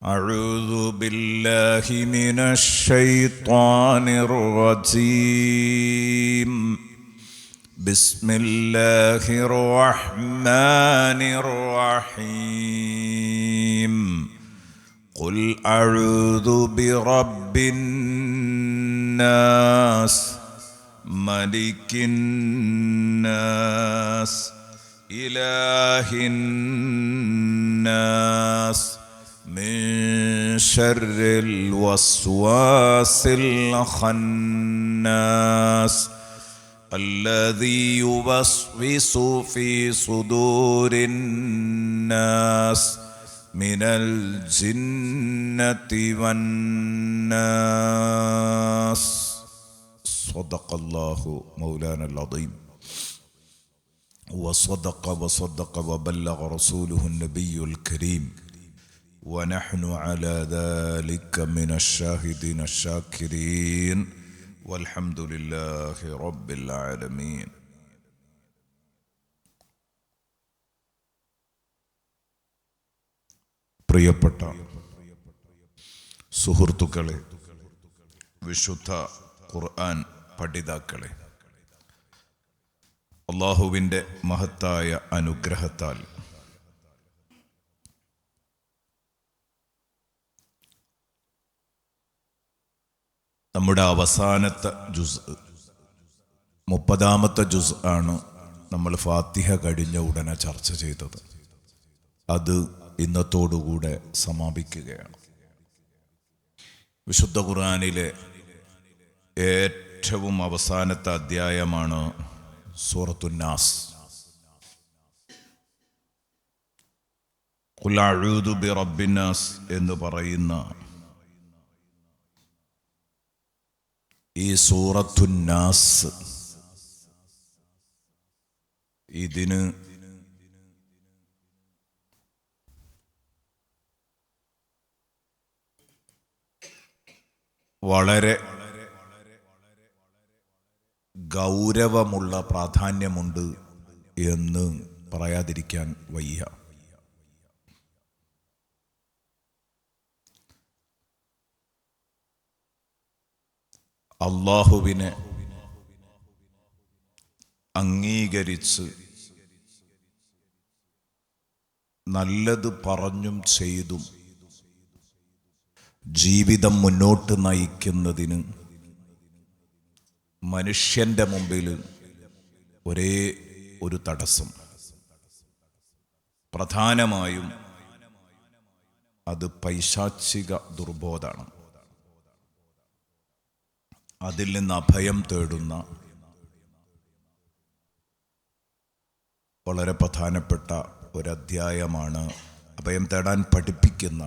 أعوذ بالله من الشيطان الرجيم. بسم الله الرحمن الرحيم. قل أعوذ برب الناس ملك الناس إله الناس من شر الوسواس الخناس الذي يوسوس في صدور الناس من الجنة والناس. صدق الله مولانا العظيم وصدق وبلغ رسوله النبي الكريم ونحن على ذلك من الشاهدين الشاكرين والحمد لله رب العالمين. പ്രിയപ്പെട്ട സുഹൃത്തുക്കളെ, വിശുദ്ധ ഖുർആൻ പഠിതാക്കളെ, അല്ലാഹുവിൻ്റെ മഹത്തായ അനുഗ്രഹത്താൽ നമ്മുടെ അവസാനത്തെ ജുസ് 30-ാമത്തെ ജുസ് ആണ് നമ്മൾ ഫാത്തിഹ കഴിഞ്ഞ ഉടനെ ചർച്ച ചെയ്തത്. അത് ഇന്നത്തോടുകൂടെ സമാപിക്കുകയാണ്. വിശുദ്ധ ഖുർആനിലെ ഏറ്റവും അവസാനത്തെ അധ്യായമാണ് സൂറത്തുൻ നാസ്. ഖുൽ അഊദു ബിറബ്ബിൻ നാസ് എന്ന് പറയുന്ന ഈ സൂറത്തുൻ നാസ്, ഇതിന് വളരെ ഗൗരവമുള്ള പ്രാധാന്യമുണ്ട് എന്ന് പറയാതിരിക്കാൻ വയ്യ. അല്ലാഹുവിനെ അംഗീകരിച്ച് നല്ലത് പറഞ്ഞും ചെയ്തും ജീവിതം മുന്നോട്ട് നയിക്കുന്നതിന് മനുഷ്യൻ്റെ മുമ്പിൽ ഒരേ ഒരു തടസ്സം, പ്രധാനമായും അത് പൈശാചിക ദുർബോധമാണ്. അതിൽ നിന്ന് അഭയം തേടുന്ന വളരെ പ്രധാനപ്പെട്ട ഒരധ്യായമാണ്, അഭയം തേടാൻ പഠിപ്പിക്കുന്ന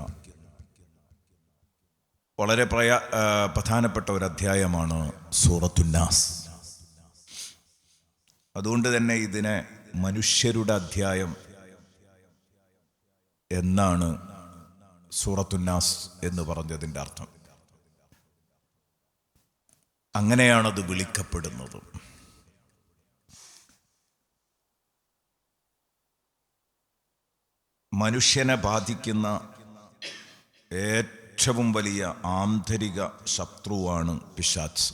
വളരെ പ്രധാനപ്പെട്ട ഒരധ്യായമാണ് സൂറത്തുൻ നാസ്. അതുകൊണ്ട് തന്നെ ഇതിനെ മനുഷ്യരുടെ അധ്യായം എന്നാണ് സൂറത്തുൻ നാസ് എന്ന് പറഞ്ഞതിൻ്റെ അർത്ഥം. അങ്ങനെയാണത് വിളിക്കപ്പെടുന്നത്. മനുഷ്യനെ ബാധിക്കുന്ന ഏറ്റവും വലിയ ആന്തരിക ശത്രുവാണ് പിശാച്.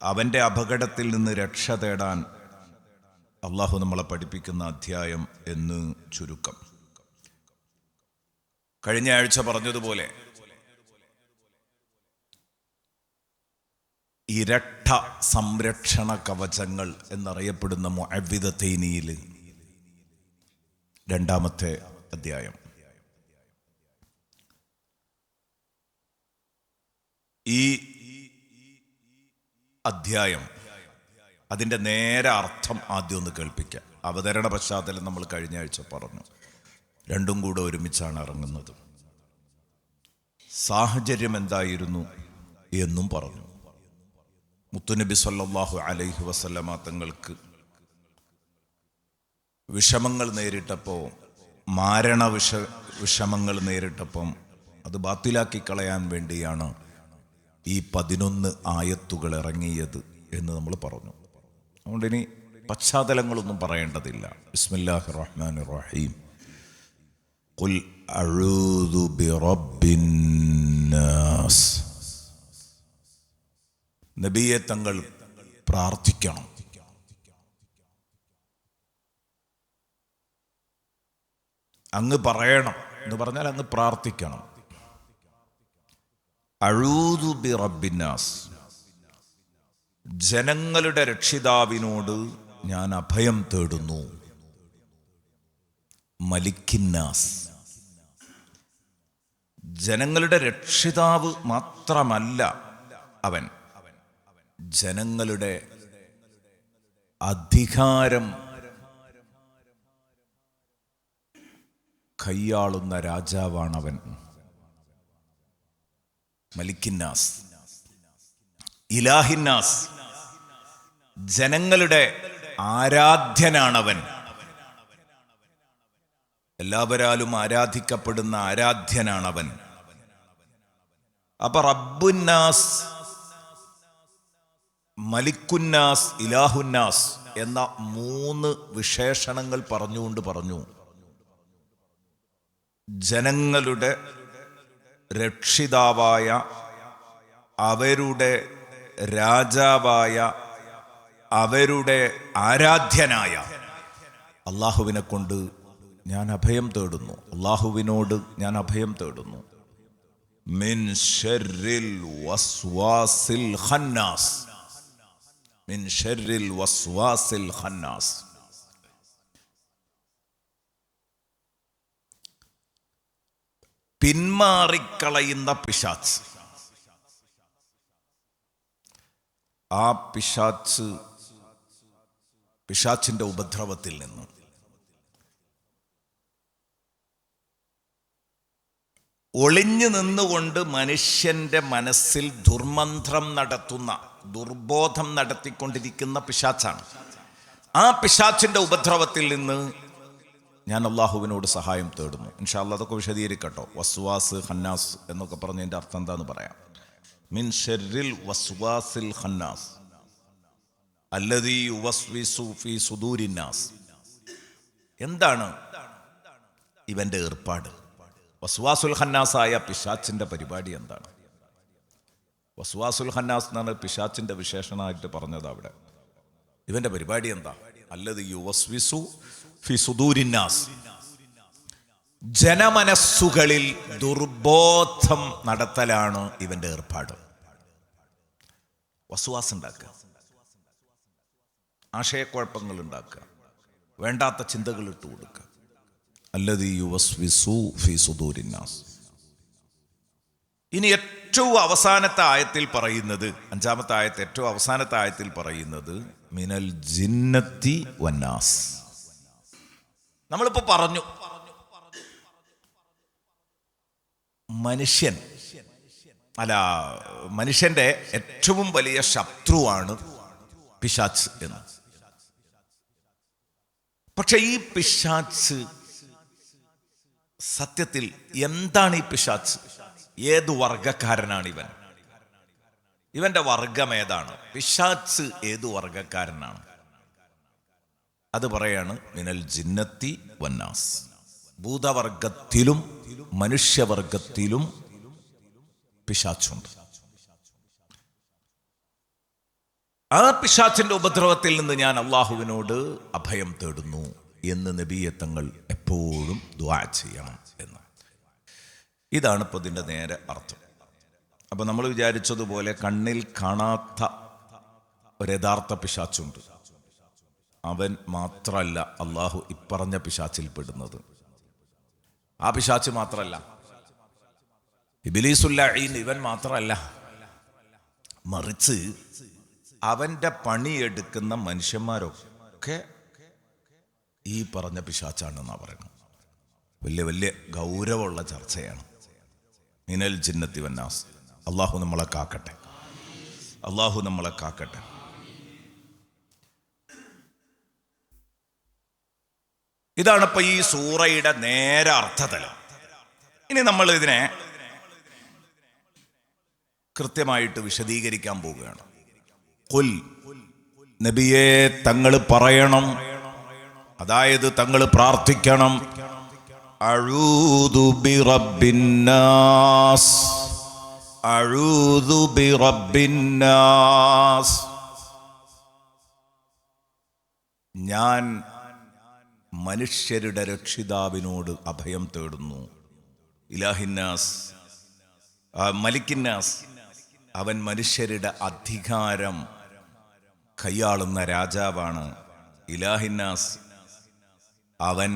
അവൻ്റെ അപകടത്തിൽ നിന്ന് രക്ഷ തേടാൻ അള്ളാഹു നമ്മളെ പഠിപ്പിക്കുന്ന അധ്യായം എന്ന് ചുരുക്കം. കഴിഞ്ഞ ആഴ്ച പറഞ്ഞതുപോലെ ഇരട്ട സംരക്ഷണ കവചങ്ങൾ എന്നറിയപ്പെടുന്ന മുഅവ്വിദത്തൈനിയിൽ 2-ാമത്തെ അധ്യായം. ഈ അധ്യായം, അതിൻ്റെ നേരെ അർത്ഥം ആദ്യം ഒന്ന് കേൾപ്പിക്കാം. അവതരണ പശ്ചാത്തലം നമ്മൾ കഴിഞ്ഞ ആഴ്ച പറഞ്ഞു. രണ്ടും കൂടെ ഒരുമിച്ചാണ് ഇറങ്ങുന്നത്. സാഹചര്യം എന്തായിരുന്നു എന്നും പറഞ്ഞു. മുത്തുനബി സല്ലല്ലാഹു അലൈഹി വസല്ലമ തങ്ങൾക്ക് വിഷമങ്ങൾ നേരിട്ടപ്പോൾ, വിഷമങ്ങൾ നേരിട്ടപ്പം അത് ബാത്തിലാക്കി കളയാൻ വേണ്ടിയാണ് ഈ 11 ആയത്തുകൾ ഇറങ്ങിയത് എന്ന് നമ്മൾ പറഞ്ഞു. അതുകൊണ്ട് ഇനി പശ്ചാത്തലങ്ങളൊന്നും പറയേണ്ടതില്ല. ബിസ്മില്ലാഹിർ റഹ്മാനിർ റഹീം. ഖുൽ അഊദു ബിറബ്ബിന്നാസ്. നബിയെ തങ്ങൾ പ്രാർത്ഥിക്കണം. അങ്ങ് പറയണം എന്ന് പറഞ്ഞാൽ അങ്ങ് പ്രാർത്ഥിക്കണം. അഊദു ബിറബ്ബിന്നാസ്, ജനങ്ങളുടെ രക്ഷിതാവിനോട് ഞാൻ അഭയം തേടുന്നു. മലിക്കിന്നാസ്, ജനങ്ങളുടെ രക്ഷിതാവ് മാത്രമല്ല അവൻ, ജനങ്ങളുടെ അധികാരം കൈയാളുന്ന രാജാവാണവൻ. മലിക്കിന്നാസ്. ഇലാഹിന്നാസ്, ജനങ്ങളുടെ ആരാധ്യനാണവൻ, എല്ലാവരാലും ആരാധിക്കപ്പെടുന്ന ആരാധ്യനാണവൻ. അപ്പൊ റബ്ബുന്നാസ്, മലിക്കുന്നാസ്, ഇലാഹുന്നാസ് എന്ന 3 വിശേഷണങ്ങൾ പറഞ്ഞുകൊണ്ട് പറഞ്ഞു ജനങ്ങളുടെ രക്ഷിതാവായ, അവരുടെ രാജാവായ, അവരുടെ ആരാധ്യനായ അള്ളാഹുവിനെ കൊണ്ട് ഞാൻ അഭയം തേടുന്നു. അള്ളാഹുവിനോട് ഞാൻ അഭയം തേടുന്നു. മിൻ ശർരിൽ വസ്വാസിൽ ഖന്നാസ്, മിൻ ശർരിൽ വസ്വാസിൽ ഖന്നാസ്. പിന്മാറിക്കളയുന്ന പിശാച്ച്. ആ പിശാച്ചിന്റെ ഉപദ്രവത്തിൽ നിന്ന് ഒളിഞ്ഞു നിന്നുകൊണ്ട് മനുഷ്യന്റെ മനസ്സിൽ ദുർമന്ത്രം നടത്തുന്ന, ദുർബോധം നടത്തിക്കൊണ്ടിരിക്കുന്ന പിശാച്ചാണ്. ആ പിശാച്ചിന്റെ ഉപദ്രവത്തിൽ നിന്ന് ഞാൻ അള്ളാഹുവിനോട് സഹായം തേടുന്നു. ഇൻഷാ അല്ലാഹ് അതൊക്കെ വിശദീകരിക്കട്ടോ. വസ്വാസ് ഖന്നാസ് എന്നൊക്കെ പറഞ്ഞതിൻ്റെ അർത്ഥം എന്താന്ന് പറയാം. മിൻ ശർരിൽ വസ്വാസിൽ ഖന്നാസ് അല്ലദീ യുവസ്വിസു ഫീ സുദൂരിന്നാസ്. എന്താണ് ഇവന്റെ ഏർപ്പാട്? വസ്വാസുൽ ഖന്നാസായ പിശാച്ചിന്റെ പരിപാടി എന്താണ്? വസ്വാസുൽ ഖന്നാസ് എന്നാണ് പിശാച്ചിന്റെ വിശേഷണമായിട്ട് പറഞ്ഞത് അവിടെ. ഇവന്റെ പരിപാടി എന്താ? അല്ലദീ യുവസ്വിസു ഫി സുദൂരിന്നാസ്, ജനമനസ്സുകളിൽ ദുർബോധം നടത്തലാണ് ഇവന്റെ ഏർപ്പാട്. വസ്വാസ് ഉണ്ടാക്കുക, ആശയക്കുഴപ്പങ്ങൾ ഉണ്ടാക്കുക, വേണ്ടാത്ത ചിന്തകൾ ഇട്ട് കൊടുക്കുക. അല്ലദീ യുവസ്വിസു ഫി സുദൂരിന്നാസ്. ഇനി ഏറ്റവും അവസാനത്തെ ആയത്തിൽ പറയുന്നത്, 5-ാമത്തെ ആയത്ത്, ഏറ്റവും അവസാനത്തെ ആയത്തിൽ പറയുന്നത് മിനൽ ജിന്നത്തി വന്നാസ്. നമ്മളിപ്പോ പറഞ്ഞു മനുഷ്യന്റെ ഏറ്റവും വലിയ ശത്രുവാണ് പിശാച്ച് എന്ന്. പക്ഷെ ഈ പിശാച്ച് സത്യത്തിൽ എന്താണ്? ഈ പിശാച്ച് ഏത് വർഗക്കാരനാണ് ഇവൻ? ഇവന്റെ വർഗം ഏതാണ്? പിശാച്ച് ഏത് വർഗക്കാരനാണ്? അത് പറയാണ് മിനൽ ജിന്നത്തി വന്നാസ്. ഭൂതവർഗത്തിലും മനുഷ്യവർഗത്തിലും പിശാച്ചുണ്ട്. ആ പിശാച്ചിന്റെ ഉപദ്രവത്തിൽ നിന്ന് ഞാൻ അള്ളാഹുവിനോട് അഭയം തേടുന്നു എന്ന് നബിയെ തങ്ങൾ എപ്പോഴും ദുആ ചെയ്യണം എന്ന്. ഇതാണ് ഇപ്പോൾ ഇതിൻ്റെ നേരെ അർത്ഥം. അപ്പം നമ്മൾ വിചാരിച്ചതുപോലെ കണ്ണിൽ കാണാത്ത ഒരു യഥാർത്ഥ പിശാച്ചുണ്ട്. അവൻ മാത്രമല്ല അള്ളാഹു ഇപ്പറഞ്ഞ പിശാച്ചിൽ പെടുന്നത്. ആ പിശാച്ച് മാത്രമല്ല, ഇബ്ലീസുൽ ലഈൻ ഇവൻ മാത്രമല്ല, മറിച്ച് അവന്റെ പണിയെടുക്കുന്ന മനുഷ്യന്മാരൊക്കെ ഈ പറഞ്ഞ പിശാച്ചാണെന്നാണ് പറയുന്നത്. വലിയ വലിയ ഗൗരവമുള്ള ചർച്ചയാണ്. മിനൽ ജിന്നത്തി വന്നാസ്. അള്ളാഹു നമ്മളെ കാക്കട്ടെ, അള്ളാഹു നമ്മളെ കാക്കട്ടെ. ഇതാണ് ഇപ്പൊ ഈ സൂറയുടെ നേരെ അർത്ഥതലം. ഇനി നമ്മൾ ഇതിനെ കൃത്യമായിട്ട് വിശദീകരിക്കാൻ പോവുകയാണ്. ഖുൽ, നബിയെ തങ്ങൾ പറയണം, അതായത് തങ്ങൾ പ്രാർത്ഥിക്കണം. അഊദു ബിറബ്ബിന്നാസ്, അഊദു ബിറബ്ബിന്നാസ്. ഞാൻ മനുഷ്യരുടെ രക്ഷിതാവിനോട് അഭയം തേടുന്നു. ഇലാഹിന്നാസ്, മലിക്കിന്നാസ്, അവൻ മനുഷ്യരുടെ അധികാരം കൈയാളുന്ന രാജാവാണ്. ഇലാഹിന്നാസ്, അവൻ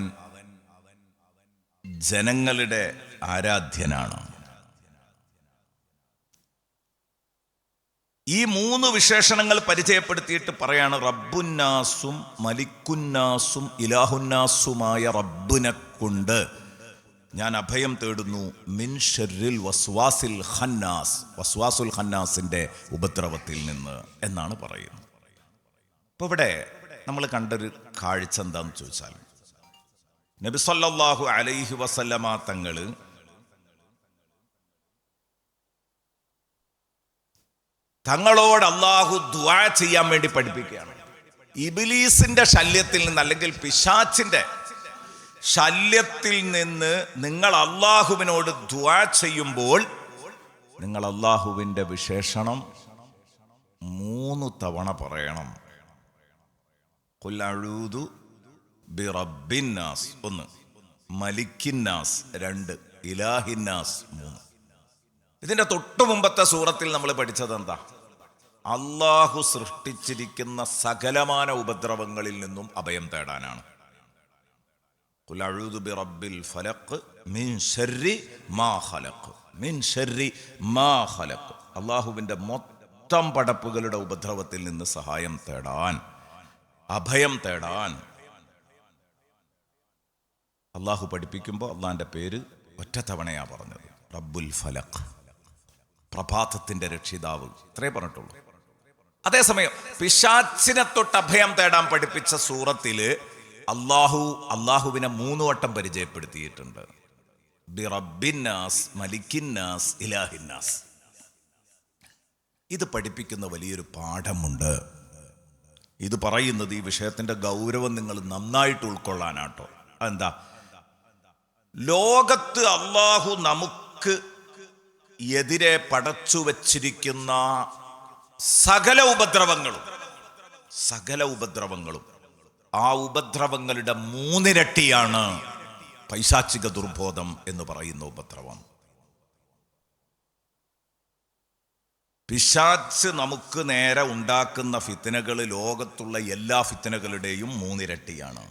ജനങ്ങളുടെ ആരാധ്യനാണ്. ഈ മൂന്ന് വിശേഷണങ്ങൾ പരിചയപ്പെടുത്തിയിട്ട് പറയാണ് റബ്ബുന്നാസും മലിക്കുന്നാസും ഇലാഹുന്നാസുമായ റബ്ബിനെ കൊണ്ട് ഞാൻ അഭയം തേടുന്നു മിൻ ഷർരിൽ വസ്വാസിൽ ഖന്നാസ്, വസ്വാസുൽ ഖന്നാസിന്റെ ഉപദ്രവത്തിൽ നിന്ന് എന്നാണ് പറയുന്നത്. ഇപ്പൊ ഇവിടെ നമ്മൾ കണ്ടൊരു കാഴ്ച എന്താന്ന് ചോദിച്ചാൽ, നബി സല്ലല്ലാഹു അലൈഹി വസല്ലമ തങ്ങള് തങ്ങളോട് അള്ളാഹു ദുആ ചെയ്യാൻ വേണ്ടി പഠിപ്പിക്കുകയാണ്. ഇബ്ലീസിന്റെ ശല്യത്തിൽ നിന്ന്, അല്ലെങ്കിൽ പിശാച്ചിന്റെ ശല്യത്തിൽ നിന്ന് നിങ്ങൾ അള്ളാഹുവിനോട് ദുആ ചെയ്യുമ്പോൾ നിങ്ങൾ അള്ളാഹുവിന്റെ വിശേഷണം 3 തവണ പറയണം. ഖുൽ അഊദു ബിറബ്ബിന്നാസ് 1, മലിക്കിന്നാസ് 2, ഇലാഹിന്നാസ് 3. ഇതിന്റെ തൊട്ടു മുമ്പത്തെ സൂറത്തിൽ നമ്മൾ പഠിച്ചത് എന്താ? അള്ളാഹു സൃഷ്ടിച്ചിരിക്കുന്ന സകലമാന ഉപദ്രവങ്ങളിൽ നിന്നും അഭയം തേടാനാണ്. ഖുൽ അഊദു ബിറബ്ബിൽ ഫലഖ് മിൻ ശർരി മാ ഖലഖ്, മിൻ ശർരി മാ ഖലഖ്. അള്ളാഹുവിന്റെ മൊത്തം പടപ്പുകളുടെ ഉപദ്രവത്തിൽ നിന്ന് സഹായം തേടാൻ, അഭയം തേടാൻ അള്ളാഹു പഠിപ്പിക്കുമ്പോൾ അള്ളാഹിന്റെ പേര് ഒറ്റ തവണയാ പറഞ്ഞത്, റബ്ബുൽ ഫലഖ്, പ്രഭാതത്തിന്റെ രക്ഷിതാവ്, ഇത്രേ പറഞ്ഞിട്ടുള്ളൂ. അതേസമയം പിശാച്ചിനെ തൊട്ട് അഭയം തേടാൻ പഠിപ്പിച്ച സൂറത്തില് അള്ളാഹുവിനെ 3 വട്ടം പരിചയപ്പെടുത്തിയിട്ടുണ്ട്. ബിറബ്ബിന്നാസ്, മലിക്കിന്നാസ്, ഇലാഹിന്നാസ്. ഇത് പഠിപ്പിക്കുന്ന വലിയൊരു പാഠമുണ്ട്. ഇത് പറയുന്നത് ഈ വിഷയത്തിന്റെ ഗൗരവം നിങ്ങൾ നന്നായിട്ട് ഉൾക്കൊള്ളാനാട്ടോ. എന്താ? ലോകത്ത് അള്ളാഹു നമുക്ക് എതിരെ പടച്ചു വച്ചിരിക്കുന്ന സകല ഉപദ്രവങ്ങളും ആ ഉപദ്രവങ്ങളുടെ 3 ഇരട്ടിയാണ് പൈശാചിക ദുർബോധം എന്ന് പറയുന്ന ഉപദ്രവം. പിശാച്ച് നമുക്ക് നേരെ ഉണ്ടാക്കുന്ന ഫിത്നകൾ ലോകത്തുള്ള എല്ലാ ഫിത്നകളുടെയും 3 ഇരട്ടിയാണ്.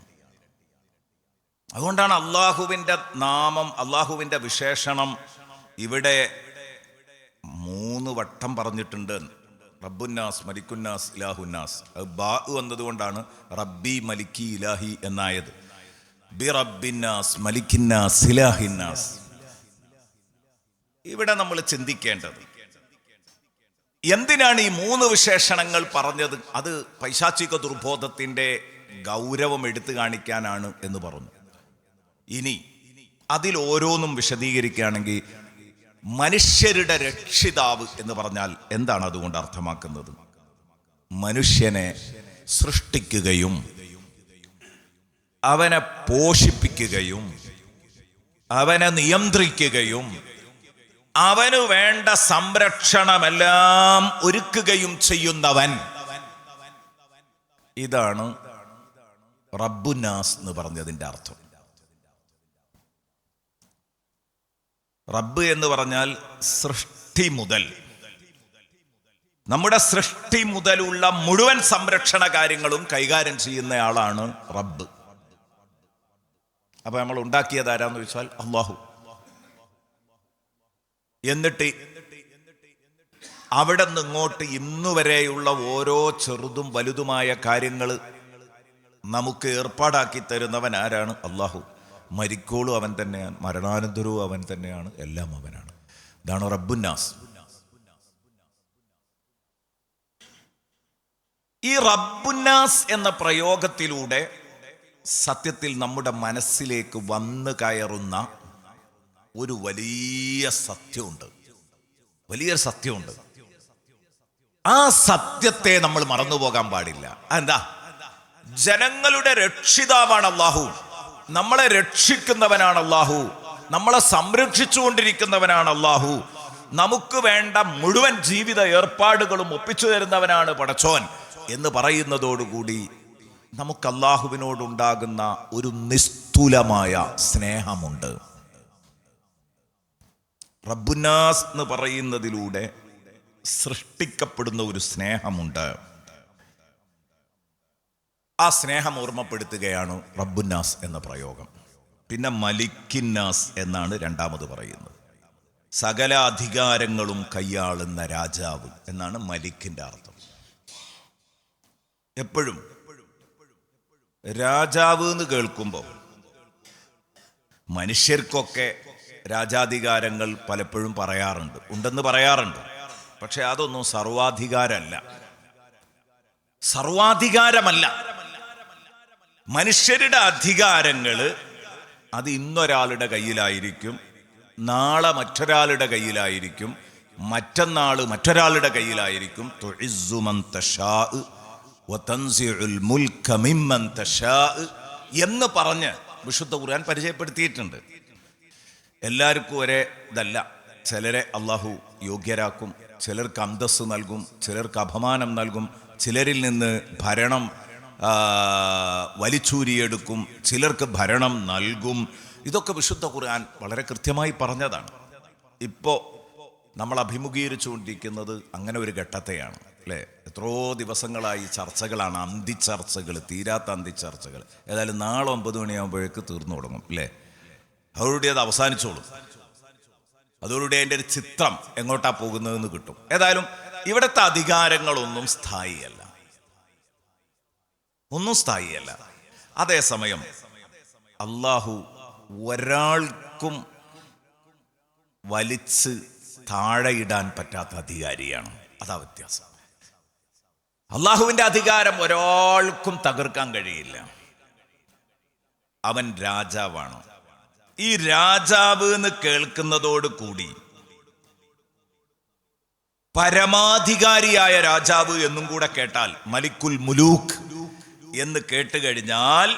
അതുകൊണ്ടാണ് അള്ളാഹുവിൻ്റെ നാമം, അള്ളാഹുവിൻ്റെ വിശേഷണം ഇവിടെ 3 വട്ടം പറഞ്ഞിട്ടുണ്ട്. റബ്ബുന്നാസ്, മലിക്കുന്നാസ്, ഇലാഹുന്നാസ്. അത് ബാ വന്നതുകൊണ്ടാണ് റബ്ബി മലിക്കി ഇലാഹി എന്നായത്. ബി റബ്ബിന്നാസ്, മലിക്കിന്നാസ്, ഇലാഹിന്നാസ്. ഇവിടെ നമ്മൾ ചിന്തിക്കേണ്ടത്, എന്തിനാണ് ഈ 3 വിശേഷണങ്ങൾ പറഞ്ഞത്? അത് പൈശാചിക ദുർബോധത്തിന്റെ ഗൗരവം എടുത്തു കാണിക്കാനാണ് എന്ന് പറഞ്ഞു. ഇനി അതിൽ ഓരോന്നും വിശദീകരിക്കുകയാണെങ്കിൽ, മനുഷ്യരുടെ രക്ഷിതാവ് എന്ന് പറഞ്ഞാൽ എന്താണ് അതുകൊണ്ട് അർത്ഥമാക്കുന്നത്? മനുഷ്യനെ സൃഷ്ടിക്കുകയും അവനെ പോഷിപ്പിക്കുകയും അവനെ നിയന്ത്രിക്കുകയും അവന് വേണ്ട സംരക്ഷണമെല്ലാം ഒരുക്കുകയും ചെയ്യുന്നവൻ. ഇതാണ് റബ്ബുന്നാസ് എന്ന് പറഞ്ഞതിൻ്റെ അർത്ഥം. റബ്ബ് എന്ന് പറഞ്ഞാൽ സൃഷ്ടി മുതൽ, നമ്മുടെ സൃഷ്ടി മുതലുള്ള മുഴുവൻ സംരക്ഷണ കാര്യങ്ങളും കൈകാര്യം ചെയ്യുന്നയാളാണ് റബ്ബ്. അപ്പൊ നമ്മൾ ഉണ്ടാക്കിയത് ആരാന്ന് ചോദിച്ചാൽ അല്ലാഹു. എന്നിട്ട് അവിടെ നിന്ന് ഇങ്ങോട്ട് ഇന്നുവരെയുള്ള ഓരോ ചെറുതും വലുതുമായ കാര്യങ്ങൾ നമുക്ക് ഏർപ്പാടാക്കി തരുന്നവൻ ആരാണ്? അല്ലാഹു. മരിക്കോളും അവൻ തന്നെയാണ്, മരണാനന്തരവും അവൻ തന്നെയാണ്, എല്ലാം അവനാണ്. ഇതാണ് റബ്ബുന്നാസ്. ഈ റബ്ബുന്നാസ് എന്ന പ്രയോഗത്തിലൂടെ സത്യത്തിൽ നമ്മുടെ മനസ്സിലേക്ക് വന്നു കയറുന്ന ഒരു വലിയ സത്യമുണ്ട്, വലിയൊരു സത്യമുണ്ട്. ആ സത്യത്തെ നമ്മൾ മറന്നുപോകാൻ പാടില്ല. എന്താ? ജനങ്ങളുടെ രക്ഷിതാവാണ് അല്ലാഹു. നമ്മളെ രക്ഷിക്കുന്നവനാണ് അല്ലാഹു, നമ്മളെ സംരക്ഷിച്ചുകൊണ്ടിരിക്കുന്നവനാണ് അല്ലാഹു, നമുക്ക് വേണ്ട മുഴുവൻ ജീവിത ഏർപ്പാടുകളും ഒപ്പിച്ചു തരുന്നവനാണ് പടച്ചോൻ എന്ന് പറയുന്നതോടുകൂടി നമുക്ക് അല്ലാഹുവിനോടുണ്ടാകുന്ന ഒരു നിസ്തുലമായ സ്നേഹമുണ്ട്. റബ്ബുന്നാസ് എന്ന് പറയുന്നതിലൂടെ സൃഷ്ടിക്കപ്പെടുന്ന ഒരു സ്നേഹമുണ്ട്. ആ സ്നേഹം ഓർമ്മപ്പെടുത്തുകയാണ് റബ്ബുന്നാസ് എന്ന പ്രയോഗം. പിന്നെ മലിക്കിന്നാസ് എന്നാണ് രണ്ടാമത് പറയുന്നത്. സകല അധികാരങ്ങളും കൈയാളുന്ന രാജാവ് എന്നാണ് മലിക്കിന്റെ അർത്ഥം. എപ്പോഴും രാജാവ് എന്ന് കേൾക്കുമ്പോൾ മനുഷ്യർക്കൊക്കെ രാജാധികാരങ്ങൾ പലപ്പോഴും പറയാറുണ്ട്, ഉണ്ടെന്ന് പറയാറുണ്ട്. പക്ഷെ അതൊന്നും സർവാധികാരമല്ല. മനുഷ്യരുടെ അധികാരങ്ങൾ അത് ഇന്നൊരാളുടെ കയ്യിലായിരിക്കും, നാളെ മറ്റൊരാളുടെ കയ്യിലായിരിക്കും, മറ്റന്നാൾ മറ്റൊരാളുടെ കയ്യിലായിരിക്കും. തുഇസ്സു മൻ തശാഉ വതൻസിഉൽ മുൽക മിമ്മൻ തശാഉ എന്ന് പറഞ്ഞ് വിശുദ്ധ ഖുർആൻ പരിചയപ്പെടുത്തിയിട്ടുണ്ട്. എല്ലാവർക്കും ഒരേ ഇതല്ല. ചിലരെ അള്ളാഹു യോഗ്യരാക്കും, ചിലർക്ക് അന്തസ്സ് നൽകും, ചിലർക്ക് അപമാനം നൽകും, ചിലരിൽ നിന്ന് ഭരണം വലിച്ചൂരിയെടുക്കും, ചിലർക്ക് ഭരണം നൽകും. ഇതൊക്കെ വിശുദ്ധ ഖുർആൻ വളരെ കൃത്യമായി പറഞ്ഞതാണ്. ഇപ്പോൾ നമ്മൾ അഭിമുഖീകരിച്ചുകൊണ്ടിരിക്കുന്നത് അങ്ങനെ ഒരു ഘട്ടത്തെയാണ്, അല്ലേ? എത്രയോ ദിവസങ്ങളായി ചർച്ചകളാണ്, അന്തിച്ചർച്ചകൾ, തീരാത്ത അന്തിച്ചർച്ചകൾ. ഏതായാലും നാളെ 9 മണിയാകുമ്പോഴേക്ക് തീർന്നു തുടങ്ങും, അല്ലേ? അതോടുകൂടി അത് അവസാനിച്ചോളും. അതോടുകൂടി അതിൻ്റെ ഒരു ചിത്രം എങ്ങോട്ടാ പോകുന്നതെന്ന് കിട്ടും. ഏതായാലും ഇവിടുത്തെ അധികാരങ്ങളൊന്നും സ്ഥായിയല്ല, ഒന്നും സ്ഥായിയല്ല. അതേസമയം അള്ളാഹു ഒരാൾക്കും വലിച്ച് താഴെയിടാൻ പറ്റാത്ത അധികാരിയാണ്. അതാ വ്യത്യാസം. അള്ളാഹുവിൻ്റെ അധികാരം ഒരാൾക്കും തകർക്കാൻ കഴിയില്ല. അവൻ രാജാവാണ്. ഈ രാജാവ് എന്ന് കേൾക്കുന്നതോട് കൂടി പരമാധികാരിയായ രാജാവ് എന്നും കൂടെ കേട്ടാൽ, മലിക്കുൽ മുലൂക്ക് എന്ന് കേട്ട് കഴിഞ്ഞാൽ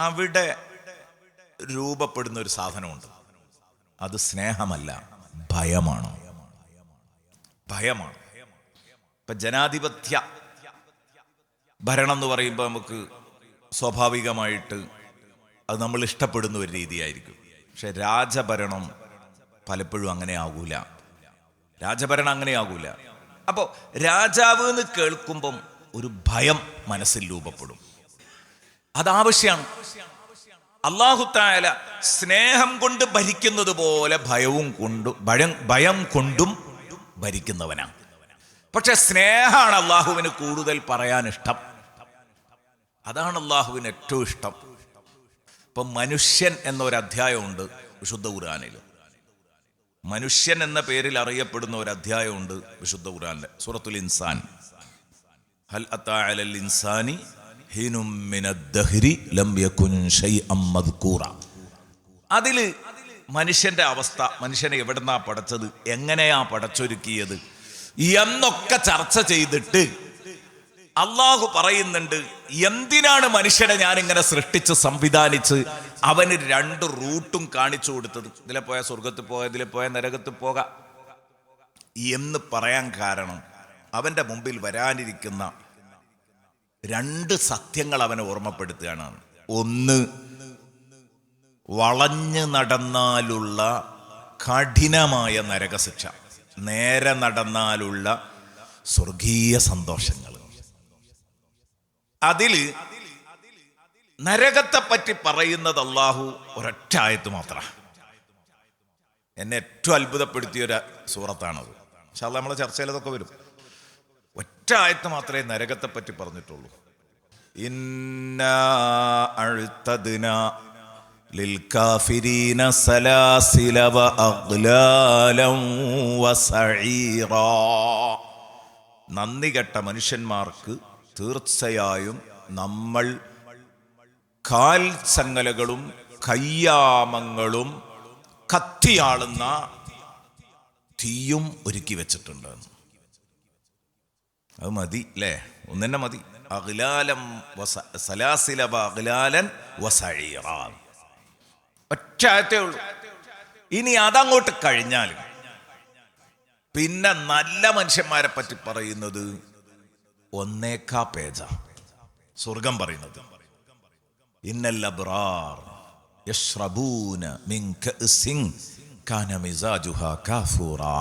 അവിടെ രൂപപ്പെടുന്ന ഒരു സാധനമുണ്ട്. അത് സ്നേഹമല്ല, ഭയമാണ്. ഇപ്പൊ ജനാധിപത്യ ഭരണം എന്ന് പറയുമ്പോൾ നമുക്ക് സ്വാഭാവികമായിട്ട് അത് നമ്മൾ ഇഷ്ടപ്പെടുന്ന ഒരു രീതിയായിരിക്കും. പക്ഷെ രാജഭരണം പലപ്പോഴും അങ്ങനെ ആകൂല. അപ്പോൾ രാജാവ് എന്ന് കേൾക്കുമ്പം ഒരു ഭയം മനസ്സിൽ രൂപപ്പെടും. അതാവശ്യമാണ്. അല്ലാഹു തആല സ്നേഹം കൊണ്ട് ഭരിക്കുന്നത് പോലെ ഭയം കൊണ്ടും ഭരിക്കുന്നവനാണ്. പക്ഷെ സ്നേഹമാണ് അള്ളാഹുവിന് കൂടുതൽ പറയാൻ ഇഷ്ടം. അതാണ് അള്ളാഹുവിന് ഏറ്റവും ഇഷ്ടം. ഇപ്പം മനുഷ്യൻ എന്നൊരധ്യായമുണ്ട് വിശുദ്ധ ഖുർആനിൽ. മനുഷ്യൻ എന്ന പേരിൽ അറിയപ്പെടുന്ന ഒരു അധ്യായമുണ്ട് വിശുദ്ധ ഖുർആനിലെ സൂറത്തുൽ ഇൻസാൻ. ഹൽ അതാ അലൽ ഇൻസാനി ഹീനും മിനദ്ദഹ്രി ലം യകുൻ ശൈഅൻ മദ്കൂറ. അതിൽ മനുഷ്യന്റെ അവസ്ഥ, മനുഷ്യനെ എവിടുന്നാ പടച്ചത്, എങ്ങനെയാ പടച്ചൊരുക്കിയത് എന്നൊക്കെ ചർച്ച ചെയ്തിട്ട് അള്ളാഹു പറയുന്നുണ്ട്, എന്തിനാണ് മനുഷ്യനെ ഞാനിങ്ങനെ സൃഷ്ടിച്ച് സംവിധാനിച്ച് അവന് 2 റൂട്ടും കാണിച്ചു കൊടുത്തത്. ഇതിലെ പോയ സ്വർഗത്തിൽ പോക, ഇതിലെ പോയ നരകത്തിൽ പോക എന്ന് പറയാൻ കാരണം അവന്റെ മുമ്പിൽ വരാനിരിക്കുന്ന 2 സത്യങ്ങൾ അവനെ ഓർമ്മപ്പെടുത്തുകയാണ്. ഒന്ന്, വളഞ്ഞു നടന്നാലുള്ള കഠിനമായ നരകശിക്ഷ, നേരെ നടന്നാലുള്ള സ്വർഗീയ സന്തോഷങ്ങൾ. അതില് നരകത്തെ പറ്റി പറയുന്നത് അള്ളാഹു ഒരൊറ്റ ആയത്ത് മാത്രം. എന്നെ ഏറ്റവും അത്ഭുതപ്പെടുത്തിയൊരു സൂറത്താണത്. പക്ഷെ അത് നമ്മളെ ചർച്ചയിലതൊക്കെ വരും. ഒറ്റ ആയത്ത് മാത്രമേ നരകത്തെ പറ്റി പറഞ്ഞിട്ടുള്ളൂ. ഇന്നാ അഅ്തദ്നാ ലിൽകാഫിരീന സലാസില വഅഗ്ലാലൻ വസഈറാ. നന്ദി കെട്ട മനുഷ്യന്മാർക്ക് തീർച്ചയായും നമ്മൾ കാൽ ചങ്ങലകളും കയ്യാമങ്ങളും കത്തിയാളുന്ന തീയും ഒരുക്കി വെച്ചിട്ടുണ്ട്. അത് മതി അല്ലേ? ഒന്നെന്നെ മതി. അഗ്ലാലം സലാസില അഗ്ലാലൻ വസഈറ. ഒറ്റ ആയത്തേ ഉള്ളൂ. ഇനി അതങ്ങോട്ട് കഴിഞ്ഞാൽ പിന്നെ നല്ല മനുഷ്യന്മാരെ പറ്റി പറയുന്നത് 1 പേജ. സ്വർഗം പറയുന്നത് ഇന്നൽ അബ്റാർ യശ്റബൂന മിൻ കഅസിൻ കാന മിസാജുഹാ കാഫൂറാ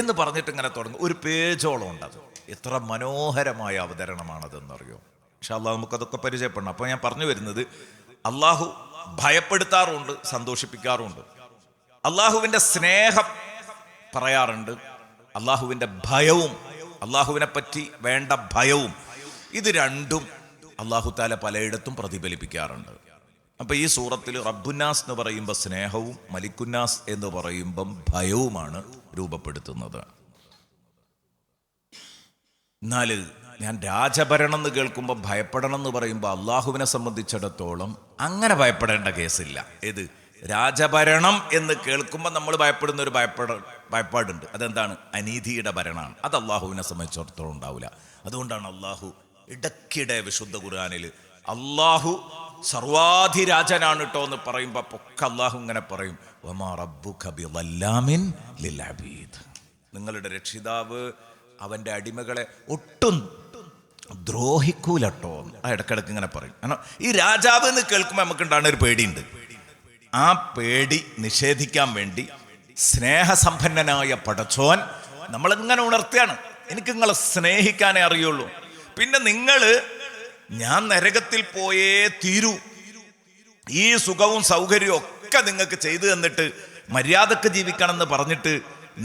എന്ന് പറഞ്ഞിട്ട് ഇങ്ങനെ തുടങ്ങും. ഒരു പേജോളം ഉണ്ട്. അത് എത്ര മനോഹരമായ അവതരണമാണതെന്നറിയോ? ഇൻഷാ അല്ലാഹ് നമുക്കതൊക്കെ പരിചയപ്പെടണം. അപ്പോൾ ഞാൻ പറഞ്ഞു വരുന്നത്, അള്ളാഹു ഭയപ്പെടുത്താറുണ്ട്, സന്തോഷിപ്പിക്കാറുണ്ട്. അള്ളാഹുവിൻ്റെ സ്നേഹം പറയാറുണ്ട്, അള്ളാഹുവിൻ്റെ ഭയവും, അള്ളാഹുവിനെ പറ്റി വേണ്ട ഭയവും. ഇത് രണ്ടും അള്ളാഹു താല പലയിടത്തും പ്രതിഫലിപ്പിക്കാറുണ്ട്. അപ്പം ഈ സൂറത്തിൽ റബ്ബുന്നാസ് എന്ന് പറയുമ്പോൾ സ്നേഹവും മലിക്കുന്നാസ് എന്ന് പറയുമ്പം ഭയവുമാണ് രൂപപ്പെടുത്തുന്നത്. എന്നാൽ ഞാൻ രാജഭരണം എന്ന് കേൾക്കുമ്പോൾ ഭയപ്പെടണം എന്ന് പറയുമ്പോൾ അള്ളാഹുവിനെ സംബന്ധിച്ചിടത്തോളം അങ്ങനെ ഭയപ്പെടേണ്ട കേസില്ല. ഏത് രാജഭരണം എന്ന് കേൾക്കുമ്പോൾ നമ്മൾ ഭയപ്പെടുന്ന ഒരു ഭയപ്പാടുണ്ട്. അതെന്താണ്? അനീതിയുടെ ഭരണമാണ്. അത് അള്ളാഹുവിനെ സംബന്ധിച്ചിടത്തോളം ഉണ്ടാവില്ല. അതുകൊണ്ടാണ് അള്ളാഹു ഇടയ്ക്കിടെ വിശുദ്ധ ഖുർആനിൽ അള്ളാഹു സർവാധിരാജനാണ് കേട്ടോ എന്ന് പറയുമ്പോൾ പൊക്കെ അള്ളാഹു ഇങ്ങനെ പറയും, വമാ റബ്ബുക ബിളല്ലാമിൻ ലിൽ അബീദ്. നിങ്ങളുടെ രക്ഷിതാവ് അവൻ്റെ അടിമകളെ ഒട്ടും ദ്രോഹിക്കൂലട്ടോ. ആ ഇടക്കിടക്ക് ഇങ്ങനെ പറയും. കാരണം ഈ രാജാവ് എന്ന് കേൾക്കുമ്പോൾ നമുക്കുണ്ടാകുന്ന ഒരു പേടിയുണ്ട്. ആ പേടി നിഷേധിക്കാൻ വേണ്ടി സ്നേഹസമ്പന്നനായ പടച്ചോൻ നമ്മളിങ്ങനെ ഉണർത്തുകയാണ്, എനിക്ക് നിങ്ങളെ സ്നേഹിക്കാനേ അറിയുള്ളൂ. പിന്നെ ഞാൻ നരകത്തിൽ പോയേ തീരൂ, ഈ സുഖവും സൗകര്യവും ഒക്കെ നിങ്ങൾക്ക് ചെയ്തു തന്നിട്ട് മര്യാദക്ക് ജീവിക്കണം എന്ന് പറഞ്ഞിട്ട്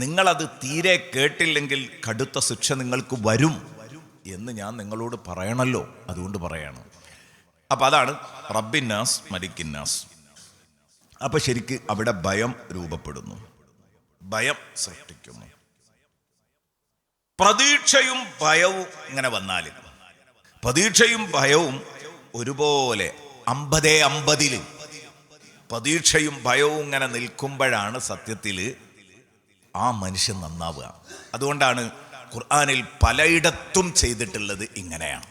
നിങ്ങളത് തീരെ കേട്ടില്ലെങ്കിൽ കടുത്ത ശിക്ഷ നിങ്ങൾക്ക് വരും എന്ന് ഞാൻ നിങ്ങളോട് പറയണല്ലോ. അതുകൊണ്ട് പറയാണ്. അപ്പം അതാണ് റബ്ബിന്നാസ് മലിക്കിന്നാസ്. അപ്പം ശരിക്ക് അവിടെ ഭയം രൂപപ്പെടുന്നു, ഭയം സൃഷ്ടിക്കുന്നു. പ്രതീക്ഷയും ഭയവും ഇങ്ങനെ വന്നാൽ, പ്രതീക്ഷയും ഭയവും ഒരുപോലെ 50-50 പ്രതീക്ഷയും ഭയവും ഇങ്ങനെ നിൽക്കുമ്പോഴാണ് സത്യത്തിൽ ആ മനുഷ്യൻ നന്നാവുക. അതുകൊണ്ടാണ് ഖുർആനിൽ പലയിടത്തും ചെയ്തിട്ടുള്ളത് ഇങ്ങനെയാണ്.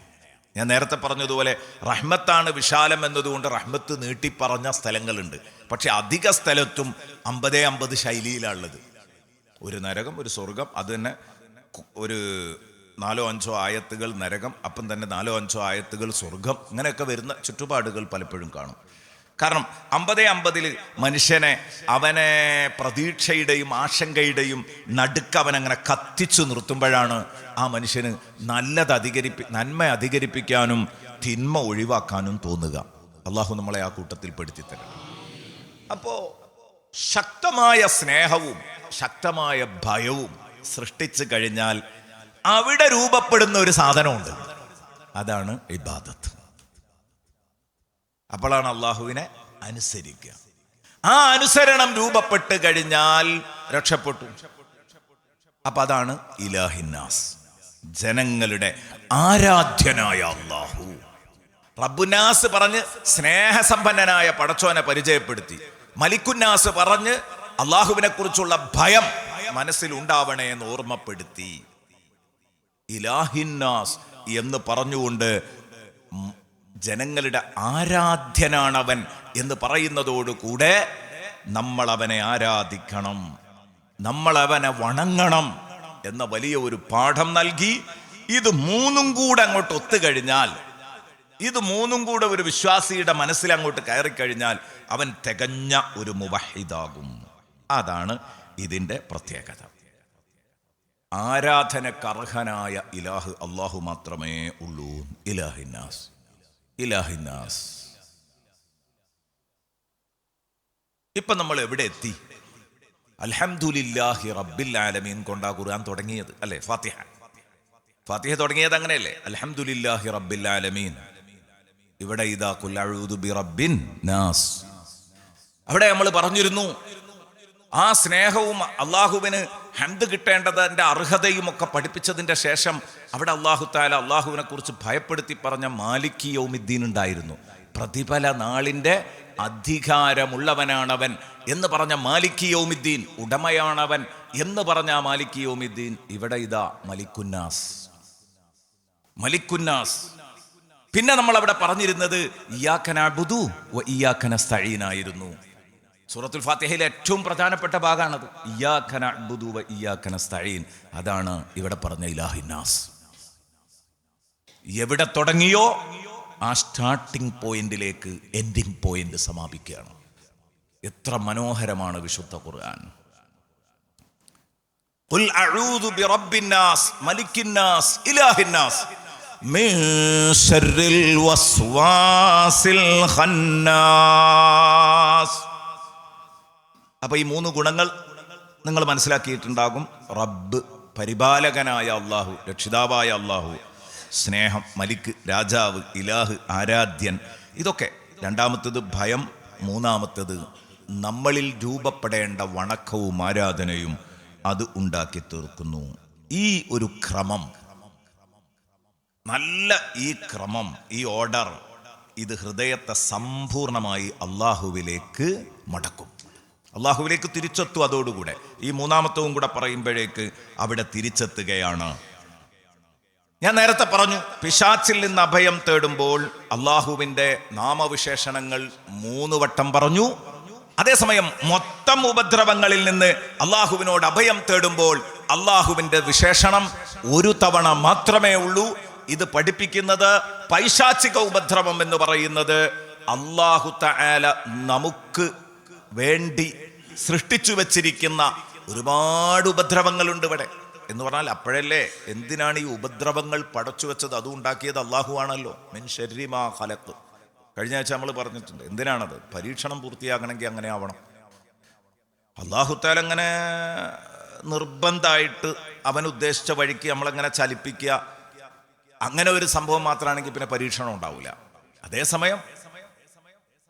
ഞാൻ നേരത്തെ പറഞ്ഞതുപോലെ റഹ്മത്താണ് വിശാലം എന്നതുകൊണ്ട് റഹ്മത്ത് നീട്ടിപ്പറഞ്ഞ സ്ഥലങ്ങളുണ്ട്. പക്ഷെ അധിക സ്ഥലത്തും 50-50 ശൈലിയിലാണുള്ളത്. ഒരു നരകം, ഒരു സ്വർഗം, അത് തന്നെ ഒരു 4-5 ആയത്തുകൾ നരകം, അപ്പം തന്നെ 4-5 ആയത്തുകൾ സ്വർഗം, ഇങ്ങനെയൊക്കെ വരുന്ന ചുറ്റുപാടുകൾ പലപ്പോഴും കാണും. കാരണം 50-50 മനുഷ്യനെ അവനെ പ്രതീക്ഷയുടെയും ആശങ്കയുടെയും നടുക്ക് അവനങ്ങനെ കത്തിച്ചു നിർത്തുമ്പോഴാണ് ആ മനുഷ്യന് നന്മ അധികരിപ്പിക്കാനും തിന്മ ഒഴിവാക്കാനും തോന്നുക. അള്ളാഹു നമ്മളെ ആ കൂട്ടത്തിൽ പെടുത്തിത്തരണം. അപ്പോൾ ശക്തമായ സ്നേഹവും ശക്തമായ ഭയവും സൃഷ്ടിച്ചു കഴിഞ്ഞാൽ അവിടെ രൂപപ്പെടുന്ന ഒരു സാധനമുണ്ട്, അതാണ് ഇബാദത്ത്. അപ്പോഴാണ് അള്ളാഹുവിനെ അനുസരിക്കുക. ആ അനുസരണം രൂപപ്പെട്ട് കഴിഞ്ഞാൽ രക്ഷപ്പെട്ടു. അപ്പൊ അതാണ് ഇലാഹിന്നാസ്, ജനങ്ങളുടെ ആരാധ്യനായ അള്ളാഹു. റബ്ബുന്നാസ് പറഞ്ഞ് സ്നേഹസമ്പന്നനായ പടച്ചോനെ പരിചയപ്പെടുത്തി. മലിക്കുന്നാസ് പറഞ്ഞ് അള്ളാഹുവിനെ കുറിച്ചുള്ള ഭയം മനസ്സിൽ ഉണ്ടാവണേ എന്ന് ഓർമ്മപ്പെടുത്തി. ഇലാഹിന്നാസ് എന്ന് പറഞ്ഞുകൊണ്ട് ജനങ്ങളുടെ ആരാധ്യനാണവൻ എന്ന് പറയുന്നതോടുകൂടെ നമ്മൾ അവനെ ആരാധിക്കണം, നമ്മൾ അവനെ വണങ്ങണം എന്ന വലിയ ഒരു പാഠം നൽകി. ഇത് മൂന്നും കൂടെ അങ്ങോട്ട് ഒത്തുകഴിഞ്ഞാൽ, ഇത് മൂന്നും കൂടെ ഒരു വിശ്വാസിയുടെ മനസ്സിൽ അങ്ങോട്ട് കയറിക്കഴിഞ്ഞാൽ അവൻ തികഞ്ഞ ഒരു മുവഹിദാകും. അതാണ് ഇതിൻ്റെ പ്രത്യേകത. ആരാധനക്കർഹനായ ഇലാഹ് അള്ളാഹു മാത്രമേ ഉള്ളൂ. ഇലാഹിന്നാസ്, ഇലാഹിന്നാസ്. ഇപ്പൊ നമ്മൾ എവിടെ എത്തി? അൽഹംദുലില്ലാഹി റബ്ബിൽ ആലമീൻ കൊണ്ടാ ഖുർആൻ തുടങ്ങിയത് അല്ലേ? ഫാത്തിഹ തുടങ്ങിയത് അങ്ങനെയല്ലേ? അൽഹംദുലില്ലാഹി റബ്ബിൽ ആലമീൻ. ഇവിടെ ഇദാ ഖുൽ അഊദു ബിറബ്ബിൻ നാസ്, അവിടെ നമ്മൾ പറഞ്ഞിരുന്നു ആ സ്നേഹവും അള്ളാഹുവിന് ഹംദ് കിട്ടേണ്ടതിൻ്റെ അർഹതയും ഒക്കെ പഠിപ്പിച്ചതിൻ്റെ ശേഷം അവിടെ അള്ളാഹു തആല അള്ളാഹുവിനെ കുറിച്ച് ഭയപ്പെടുത്തി പറഞ്ഞ മാലിക് യൗമിദ്ദീൻ ഉണ്ടായിരുന്നു. പ്രതിഫല നാളിൻ്റെ അധികാരമുള്ളവനാണവൻ എന്ന് പറഞ്ഞ മാലിക് യൗമിദ്ദീൻ, ഉടമയാണവൻ എന്ന് പറഞ്ഞ മാലിക് യൗമിദ്ദീൻ ഇവിടെ ഇതാ മലിക്കുന്നാസ്. മലിക്കുന്നാസ് പിന്നെ നമ്മൾ അവിടെ പറഞ്ഞിരുന്നത് ഇയ്യാക നഅ്ബുദു വ ഇയ്യാക നസ്തഈൻ ആയിരുന്നു. സൂറത്തുൽ ഫാത്തിഹയിലെ ഏറ്റവും പ്രധാനപ്പെട്ട ഭാഗമാണത്. ഇയ്യാക നഅ്ബുദു വ ഇയ്യാക നസ്തഈൻ. അതാണ് ഇവിടെ പറഞ്ഞ ഇലാഹിന്നാസ്. എവിടെ തുടങ്ങിയോ ആ സ്റ്റാർട്ടിംഗ് പോയിന്റിലേക്ക് എൻഡിങ് പോയിന്റ് സമാപിക്കുകയാണ്. എത്ര മനോഹരമാണ് വിശുദ്ധ ഖുർആൻ. ഖുൽ അഊദു ബിറബ്ബിന്നാസ് മലിക്കിന്നാസ് ഇലാഹിന്നാസ് മിൻ ശർറിൽ വസ്വാസിൽ ഖന്നാസ്. അപ്പൊ ഈ 3 ഗുണങ്ങൾ നിങ്ങൾ മനസ്സിലാക്കിയിട്ടുണ്ടാകും. റബ്ബ് പരിപാലകനായ അള്ളാഹു, രക്ഷിതാവായ അള്ളാഹു, സ്നേഹം, മലിക്ക് രാജാവ്, ഇലാഹ് ആരാധ്യൻ. ഇതൊക്കെ. രണ്ടാമത്തേത് ഭയം, മൂന്നാമത്തേത് നമ്മളിൽ രൂപപ്പെടേണ്ട വണക്കവും ആരാധനയും അത് ഉണ്ടാക്കി തീർക്കുന്നു. ഈ ഒരു ക്രമം, നല്ല ഈ ക്രമം, ഈ ഓർഡർ, ഇത് ഹൃദയത്തെ സമ്പൂർണമായി അള്ളാഹുവിലേക്ക് മടക്കും, അള്ളാഹുവിലേക്ക് തിരിച്ചെത്തും. അതോടുകൂടെ ഈ മൂന്നാമത്തവും കൂടെ പറയുമ്പോഴേക്ക് അവിടെ തിരിച്ചെത്തുകയാണ്. ഞാൻ നേരത്തെ പറഞ്ഞു, പിശാച്ചിൽ നിന്ന് അഭയം തേടുമ്പോൾ അള്ളാഹുവിൻ്റെ നാമവിശേഷണങ്ങൾ 3 വട്ടം പറഞ്ഞു. അതേസമയം മൊത്തം ഉപദ്രവങ്ങളിൽ നിന്ന് അള്ളാഹുവിനോട് അഭയം തേടുമ്പോൾ അള്ളാഹുവിൻ്റെ വിശേഷണം 1 തവണ മാത്രമേ ഉള്ളൂ. ഇത് പഠിപ്പിക്കുന്നത് പൈശാചിക ഉപദ്രവം എന്ന് പറയുന്നത് അള്ളാഹു തആല നമുക്ക് വേണ്ടി സൃഷ്ടിച്ചു വച്ചിരിക്കുന്ന ഒരുപാട് ഉപദ്രവങ്ങളുണ്ട് ഇവിടെ എന്ന് പറഞ്ഞാൽ, അപ്പോഴല്ലേ എന്തിനാണ് ഈ ഉപദ്രവങ്ങൾ പടച്ചു വെച്ചത്? അതും ഉണ്ടാക്കിയത് അള്ളാഹു ആണല്ലോ. മിൻ ശർരി മാ ഖലഖ്. കഴിഞ്ഞ ആഴ്ച നമ്മൾ പറഞ്ഞിട്ടുണ്ട്. എന്തിനാണത്? പരീക്ഷണം പൂർത്തിയാകണമെങ്കിൽ അങ്ങനെ ആവണം. അള്ളാഹു തആല അങ്ങനെ നിർബന്ധമായിട്ട് അവൻ ഉദ്ദേശിച്ച വഴിക്ക് നമ്മളെങ്ങനെ ചലിപ്പിക്കുക, അങ്ങനെ ഒരു സംഭവം മാത്രമാണെങ്കിൽ പിന്നെ പരീക്ഷണം ഉണ്ടാവില്ല. അതേസമയം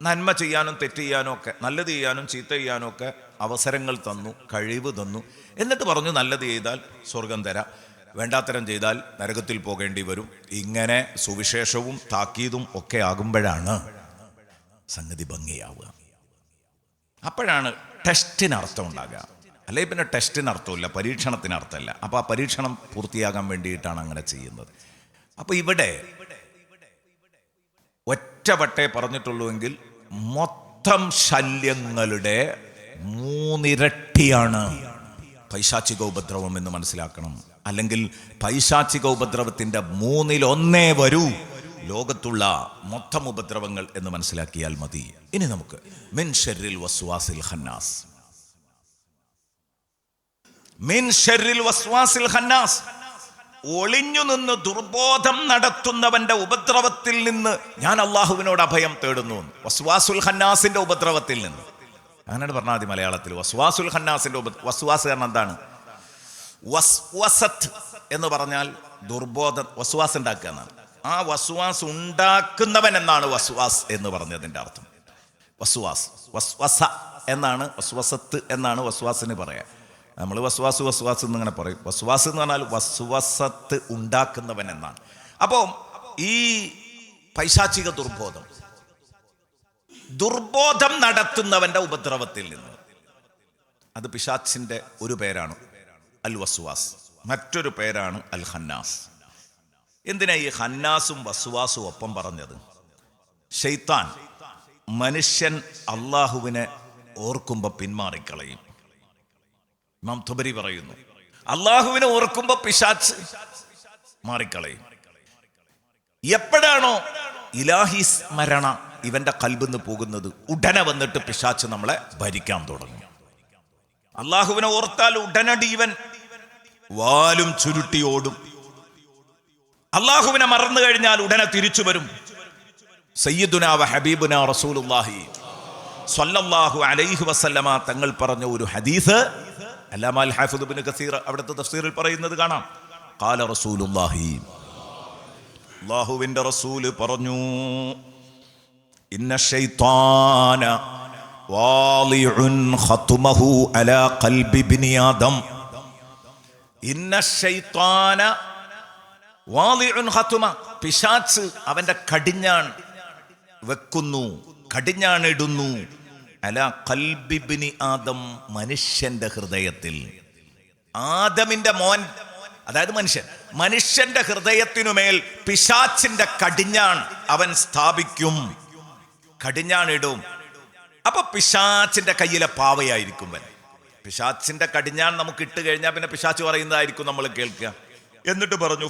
നന്മ ചെയ്യാനും തെറ്റ് ചെയ്യാനും ഒക്കെ, നല്ലത് ചെയ്യാനും ചീത്ത ചെയ്യാനും ഒക്കെ അവസരങ്ങൾ തന്നു, കഴിവ് തന്നു. എന്നിട്ട് പറഞ്ഞു നല്ലത് ചെയ്താൽ സ്വർഗം തരാം, വേണ്ടാത്തരം ചെയ്താൽ നരകത്തിൽ പോകേണ്ടി വരും. ഇങ്ങനെ സുവിശേഷവും താക്കീതും ഒക്കെ ആകുമ്പോഴാണ് സംഗതി ഭംഗിയാവുക. അപ്പോഴാണ് ടെസ്റ്റിന് അർത്ഥം ഉണ്ടാകുക. അല്ലെങ്കിൽ പിന്നെ ടെസ്റ്റിന് അർത്ഥമില്ല, പരീക്ഷണത്തിന് അർത്ഥമല്ല. അപ്പോൾ ആ പരീക്ഷണം പൂർത്തിയാകാൻ വേണ്ടിയിട്ടാണ് അങ്ങനെ ചെയ്യുന്നത്. അപ്പോൾ ഇവിടെ ഒറ്റവട്ടേ പറഞ്ഞിട്ടുള്ളൂവെങ്കിൽ മൊത്തം ശല്യങ്ങളുടെ 3 ഇരട്ടിയാണ് പൈശാചിക ഉപദ്രവം എന്ന് മനസ്സിലാക്കണം. അല്ലെങ്കിൽ പൈശാചിക ഉപദ്രവത്തിൻ്റെ 1/3 വരൂ ലോകത്തുള്ള മൊത്തം ഉപദ്രവങ്ങൾ എന്ന് മനസ്സിലാക്കിയാൽ മതി. ഇനി നമുക്ക് മിൻ ശർറിൽ വസ്വാസിൽ ഖന്നാസ്, മിൻ ശർറിൽ വസ്വാസിൽ ഖന്നാസ്, ഒളിഞ്ഞു നിന്ന് ദുർബോധം നടത്തുന്നവന്റെ ഉപദ്രവത്തിൽ നിന്ന് ഞാൻ അള്ളാഹുവിനോട് അഭയം തേടുന്നു. വസ്വാസുൽ ഖന്നാസിന്റെ ഉപദ്രവത്തിൽ നിന്ന്. അങ്ങനെ പറഞ്ഞാൽ മതി മലയാളത്തിൽ. വസ്വാസുൽ ഖന്നാസിന്റെ വസ്വാസ് കാരണം എന്താണ്? വസ്വസത്ത് എന്ന് പറഞ്ഞാൽ ദുർബോധം, വസ്വാസ് ഉണ്ടാക്കുക എന്നാണ്. ആ വസ്വാസ് ഉണ്ടാക്കുന്നവൻ എന്നാണ് വസ്വാസ് എന്ന് പറഞ്ഞതിൻ്റെ അർത്ഥം. വസ്വാസ്, വസ്വസ എന്നാണ്, വസ്വസത്ത് എന്നാണ് വസ്വാസിന് പറയാം. നമ്മൾ വസ്വാസ് വസ്വാസ് എന്നിങ്ങനെ പറയും. വസ്വാസ് എന്ന് പറഞ്ഞാൽ വസ്വസത്ത് ഉണ്ടാക്കുന്നവൻ എന്നാണ്. അപ്പോൾ ഈ പൈശാചിക ദുർബോധം നടത്തുന്നവന്റെ ഉപദ്രവത്തിൽ നിന്ന്, അത് പിശാച്ചിന്റെ ഒരു പേരാണ് അൽ വസ്വാസ്, മറ്റൊരു പേരാണ് അൽ ഖന്നാസ്. എന്തിനാ ഈ ഖന്നാസും വസ്വാസും ഒപ്പം പറഞ്ഞത്? ശൈത്താൻ, മനുഷ്യൻ അള്ളാഹുവിനെ ഓർക്കുമ്പോൾ പിന്മാറിക്കളയും. ഇമാം തുബരി പറയുന്നു, അള്ളാഹുവിനെ ഓർക്കുമ്പോൾ പിശാച്ച് മാറിക്കളയും. എപ്പോഴാണോ ഇലാഹി സ്മരണ ഇവന്റെ കൽബിന്ന് പോകുന്നത്, ഉടനെ വന്നിട്ട് പിശാച്ച് നമ്മളെ ഭരിക്കാൻ തുടങ്ങും. അള്ളാഹുവിനെ ഓർത്താൽ ഉടനടി ഇവൻ വാലും ചുരുട്ടി ഓടും. അള്ളാഹുവിനെ മറന്നു കഴിഞ്ഞാൽ ഉടനെ തിരിച്ചു വരും. സയ്യിദുനാ വ ഹബീബുനാ റസൂലുള്ളാഹി സ്വല്ലല്ലാഹു അലൈഹി വസല്ലമ തങ്ങൾ പറഞ്ഞ ഒരു ഹദീസ് അല്ലാമ അൽ ഹാഫിദ് ഇബ്നു കസീർ അവിടുത്തെ തഫ്സീറിൽ പറയുന്നത് കാണാം. ഖാല റസൂലുള്ളാഹി, അല്ലാഹുവിന്റെ റസൂല് പറഞ്ഞു, ഇന്ന ശൈത്താന വാളിഉൻ ഖത്മഹു അലാ ഖൽബി ഇബ്നി ആദം. ഇന്ന ശൈത്താന വാളിഉൻ ഖത്മ, പിശാച്ച് അവന്റെ കടിഞ്ഞാൺ വെക്കുന്നു, കടിഞ്ഞാൺ ഇടുന്നു, അലാ ഖൽബി ഇബ്നി ആദം, മനുഷ്യന്റെ ഹൃദയത്തിൽ. ആദമിന്റെ മോൻ അതായത് മനുഷ്യന്റെ ഹൃദയത്തിനുമേൽ പിശാച്ചിന്റെ കടിഞ്ഞാൺ അവൻ സ്ഥാപിക്കും, കടിഞ്ഞാണിടും. അപ്പൊ പിശാച്ചിന്റെ കയ്യിലെ പാവയായിരിക്കും അവൻ. പിശാച്ചിന്റെ കടിഞ്ഞാൺ നമുക്ക് ഇട്ട് കഴിഞ്ഞാൽ പിന്നെ പിശാച്ച് പറയുന്നതായിരിക്കും നമ്മൾ കേൾക്കുക. എന്നിട്ട് പറഞ്ഞു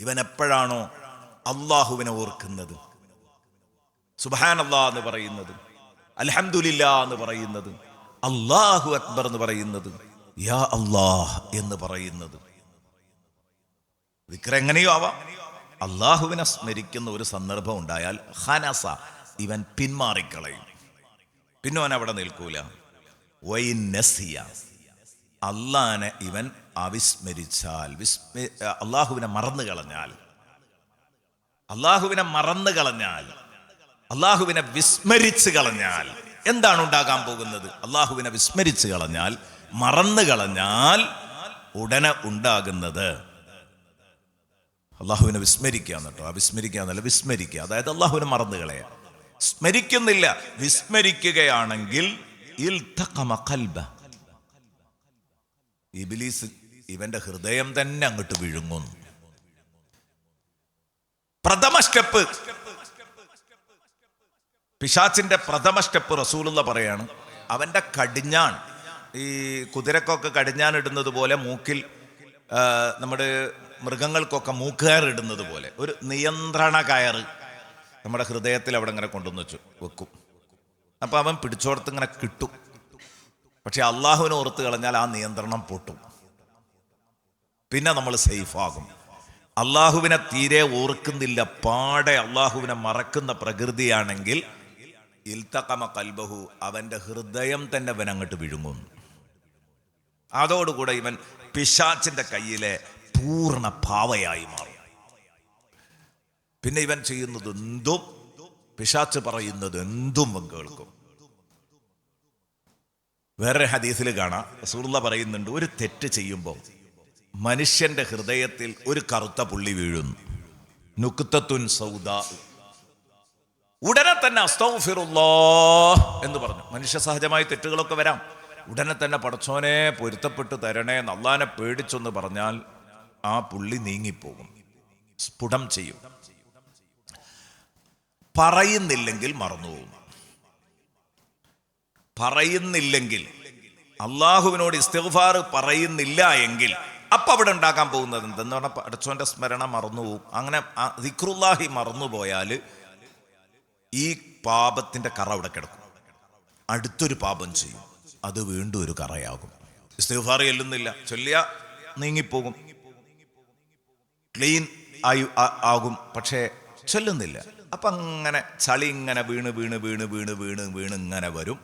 ഇവൻ എപ്പോഴാണോ അള്ളാഹുവിനെ ഓർക്കുന്നത്, സുബ്ഹാനല്ലാഹ് എന്ന് പറയുന്നത്, അൽഹംദുലില്ലാ എന്ന് പറയുന്നത്, അല്ലാഹു അക്ബർ എന്ന് പറയുന്നത്, യാ അല്ലാഹ് എന്ന് പറയുന്നത്, ദിക്ർ എങ്ങനെയോ ആവാം. അള്ളാഹുവിനെ സ്മരിക്കുന്ന ഒരു സന്ദർഭം ഉണ്ടായാൽ ഖനസ, ഇവൻ പിന്മാറിക്കളയും, പിന്നെ അവൻ അവിടെ നിൽക്കൂല. വൈനസിയ, അള്ളാഹിനെ ഇവൻ അവിസ്മരിച്ചാൽ, അള്ളാഹുവിനെ മറന്നു കളഞ്ഞാൽ, അള്ളാഹുവിനെ വിസ്മരിച്ചു കളഞ്ഞാൽ എന്താണ് ഉണ്ടാകാൻ പോകുന്നത്? അള്ളാഹുവിനെ വിസ്മരിച്ചു കളഞ്ഞാൽ, മറന്നു കളഞ്ഞാൽ ഉടനെ ഉണ്ടാകുന്നത്, അള്ളാഹുവിനെ വിസ്മരിക്കുക കേട്ടോ, അവിസ്മരിക്കാന്നല്ല, വിസ്മരിക്കുക. അതായത് അള്ളാഹുവിനെ മറന്നു കളയുക. സ്മരിക്കുന്നില്ല, വിസ്മരിക്കുകയാണെങ്കിൽ ഇബ്ലീസ് ഇവന്റെ ഹൃദയം തന്നെ അങ്ങോട്ട് വിഴുങ്ങുന്നു. പ്രഥമ സ്റ്റെപ്പ്, പിശാച്ചിന്റെ പ്രഥമ സ്റ്റെപ്പ് റസൂലുള്ള പറയാണ്, അവന്റെ കടിഞ്ഞാൺ, ഈ കുതിരക്കൊക്കെ കടിഞ്ഞാൻ ഇടുന്നത് പോലെ മൂക്കിൽ, നമ്മുടെ മൃഗങ്ങൾക്കൊക്കെ മൂക്കുകയർ ഇടുന്നത് പോലെ ഒരു നിയന്ത്രണ കയറ് നമ്മുടെ ഹൃദയത്തിൽ അവിടെ ഇങ്ങനെ കൊണ്ടുവന്ന് വെക്കും. അപ്പൊ അവൻ പിടിച്ചോടത്ത് ഇങ്ങനെ കിട്ടും. പക്ഷെ അള്ളാഹുവിനെ ഓർത്ത് കളഞ്ഞാൽ ആ നിയന്ത്രണം പൊട്ടും, പിന്നെ നമ്മൾ സേഫ് ആകും. അള്ളാഹുവിനെ തീരെ ഓർക്കുന്നില്ല, പാടെ അള്ളാഹുവിനെ മറക്കുന്ന പ്രകൃതിയാണെങ്കിൽ ഇൽതഖമ ഖൽബഹു, അവന്റെ ഹൃദയം തന്നെ അവൻ അങ്ങോട്ട് വിഴുങ്ങുന്നു. അതോടുകൂടെ ഇവൻ പിശാച്ചിന്റെ കയ്യിലെ പൂർണ്ണ പാവയായി മാറും. പിന്നെ ഇവൻ ചെയ്യുന്നത് എന്തും, പിശാച്ച് പറയുന്നത് എന്തും കേൾക്കും. വേറെ ഹദീസിൽ കാണാം, റസൂലുള്ളാഹി പറയുന്നുണ്ട്, ഒരു തെറ്റ് ചെയ്യുമ്പോൾ മനുഷ്യന്റെ ഹൃദയത്തിൽ ഒരു കറുത്ത പുള്ളി വീഴുന്നു, നുക്തത്തുൻ സൗദാ, ഉടനെ തന്നെ അസ്തഗ്ഫിറുല്ലാഹ് എന്ന് പറഞ്ഞു. മനുഷ്യ സഹജമായ തെറ്റുകളൊക്കെ വരാം. ഉടനെ തന്നെ പടച്ചോനെ പൊരുത്തപ്പെട്ട് തരണേ, അല്ലാഹനെ പേടിച്ചൊന്ന് പറഞ്ഞാൽ ആ പുള്ളി നീങ്ങിപ്പോകും, സ്ഫുടം ചെയ്യും. പറയുന്നില്ലെങ്കിൽ മറന്നുപോകും. പറയുന്നില്ലെങ്കിൽ, അള്ളാഹുവിനോട് ഇസ്തിഗ്ഫാർ പറയുന്നില്ല എങ്കിൽ അപ്പൊ അവിടെ ഉണ്ടാക്കാൻ പോകുന്നത് എന്തെന്ന് പറഞ്ഞാൽ പടച്ചോന്റെ സ്മരണ മറന്നുപോകും. അങ്ങനെ ദിക്റുല്ലാഹി മറന്നുപോയാൽ ഈ പാപത്തിന്റെ കറ അവിടെ കിടക്കും. അടുത്തൊരു പാപം ചെയ്യും, അത് വീണ്ടും ഒരു കറയാകും. ഇസ്തിഗ്ഫാർ ചെല്ലുന്നില്ല, ചൊല്ലിയ നീങ്ങിപ്പോകും, ക്ലീൻ ആകും, പക്ഷേ ചൊല്ലുന്നില്ല. അപ്പൊ അങ്ങനെ ചളി ഇങ്ങനെ വീണ് വീണ് വീണ് വീണ് വീണ് വീണ് ഇങ്ങനെ വരും.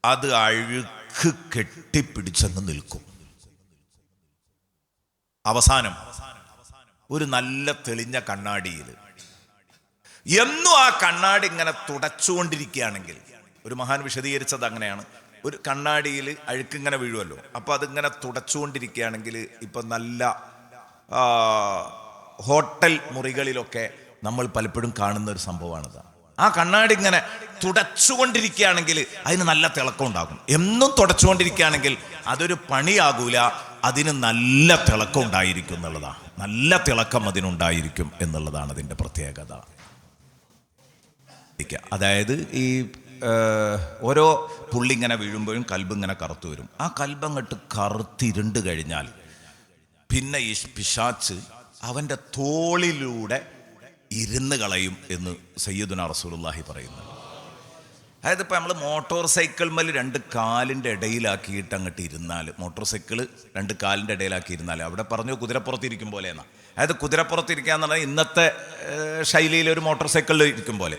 അത് അഴുക്ക് കെട്ടിപ്പിടിച്ചെന്ന് നിൽക്കും. അവസാനം ഒരു നല്ല തെളിഞ്ഞ കണ്ണാടിയിൽ എന്നും ആ കണ്ണാടി ഇങ്ങനെ തുടച്ചുകൊണ്ടിരിക്കുകയാണെങ്കിൽ, ഒരു മഹാൻ വിശദീകരിച്ചത് അങ്ങനെയാണ്, ഒരു കണ്ണാടിയിൽ അഴുക്കിങ്ങനെ വീഴുമല്ലോ, അപ്പൊ അതിങ്ങനെ തുടച്ചുകൊണ്ടിരിക്കുകയാണെങ്കിൽ, ഇപ്പൊ നല്ല ഹോട്ടൽ മുറികളിലൊക്കെ നമ്മൾ പലപ്പോഴും കാണുന്ന ഒരു സംഭവമാണിത്. ആ കണ്ണാടി ഇങ്ങനെ തുടച്ചുകൊണ്ടിരിക്കുകയാണെങ്കിൽ അതിന് നല്ല തിളക്കം ഉണ്ടാകും. എന്നും തുടച്ചുകൊണ്ടിരിക്കുകയാണെങ്കിൽ അതൊരു പണിയാകൂല, അതിന് നല്ല തിളക്കം ഉണ്ടായിരിക്കും എന്നുള്ളതാണ്. നല്ല തിളക്കം അതിനുണ്ടായിരിക്കും എന്നുള്ളതാണ് അതിൻ്റെ പ്രത്യേകത. അതായത് ഈ ഓരോ പുള്ളി ഇങ്ങനെ വീഴുമ്പോഴും കൽബ് ഇങ്ങനെ കറുത്തു വരും. ആ കൽബ് അങ്ങോട്ട് കറുത്തിരുണ്ട് കഴിഞ്ഞാൽ പിന്നെ ഈ പിശാച്ച് അവൻ്റെ തോളിലൂടെ ഇരുന്ന് കളയും എന്ന് സയ്യിദുനാ റസൂലുള്ളാഹി പറയുന്നു. അതായത് ഇപ്പം നമ്മൾ മോട്ടോർ സൈക്കിൾ മേൽ രണ്ട് കാലിൻ്റെ ഇടയിലാക്കിയിട്ട് അങ്ങോട്ട് ഇരുന്നാൽ, മോട്ടോർ സൈക്കിൾ രണ്ട് കാലിൻ്റെ ഇടയിലാക്കി ഇരുന്നാൽ, അവിടെ പറഞ്ഞു കുതിരപ്പുറത്തിരിക്കും പോലെ എന്നാ. അതായത് കുതിരപ്പുറത്തിരിക്കുക എന്ന് പറഞ്ഞാൽ ഇന്നത്തെ ശൈലിയിൽ ഒരു മോട്ടോർ സൈക്കിളിൽ ഇരിക്കും പോലെ.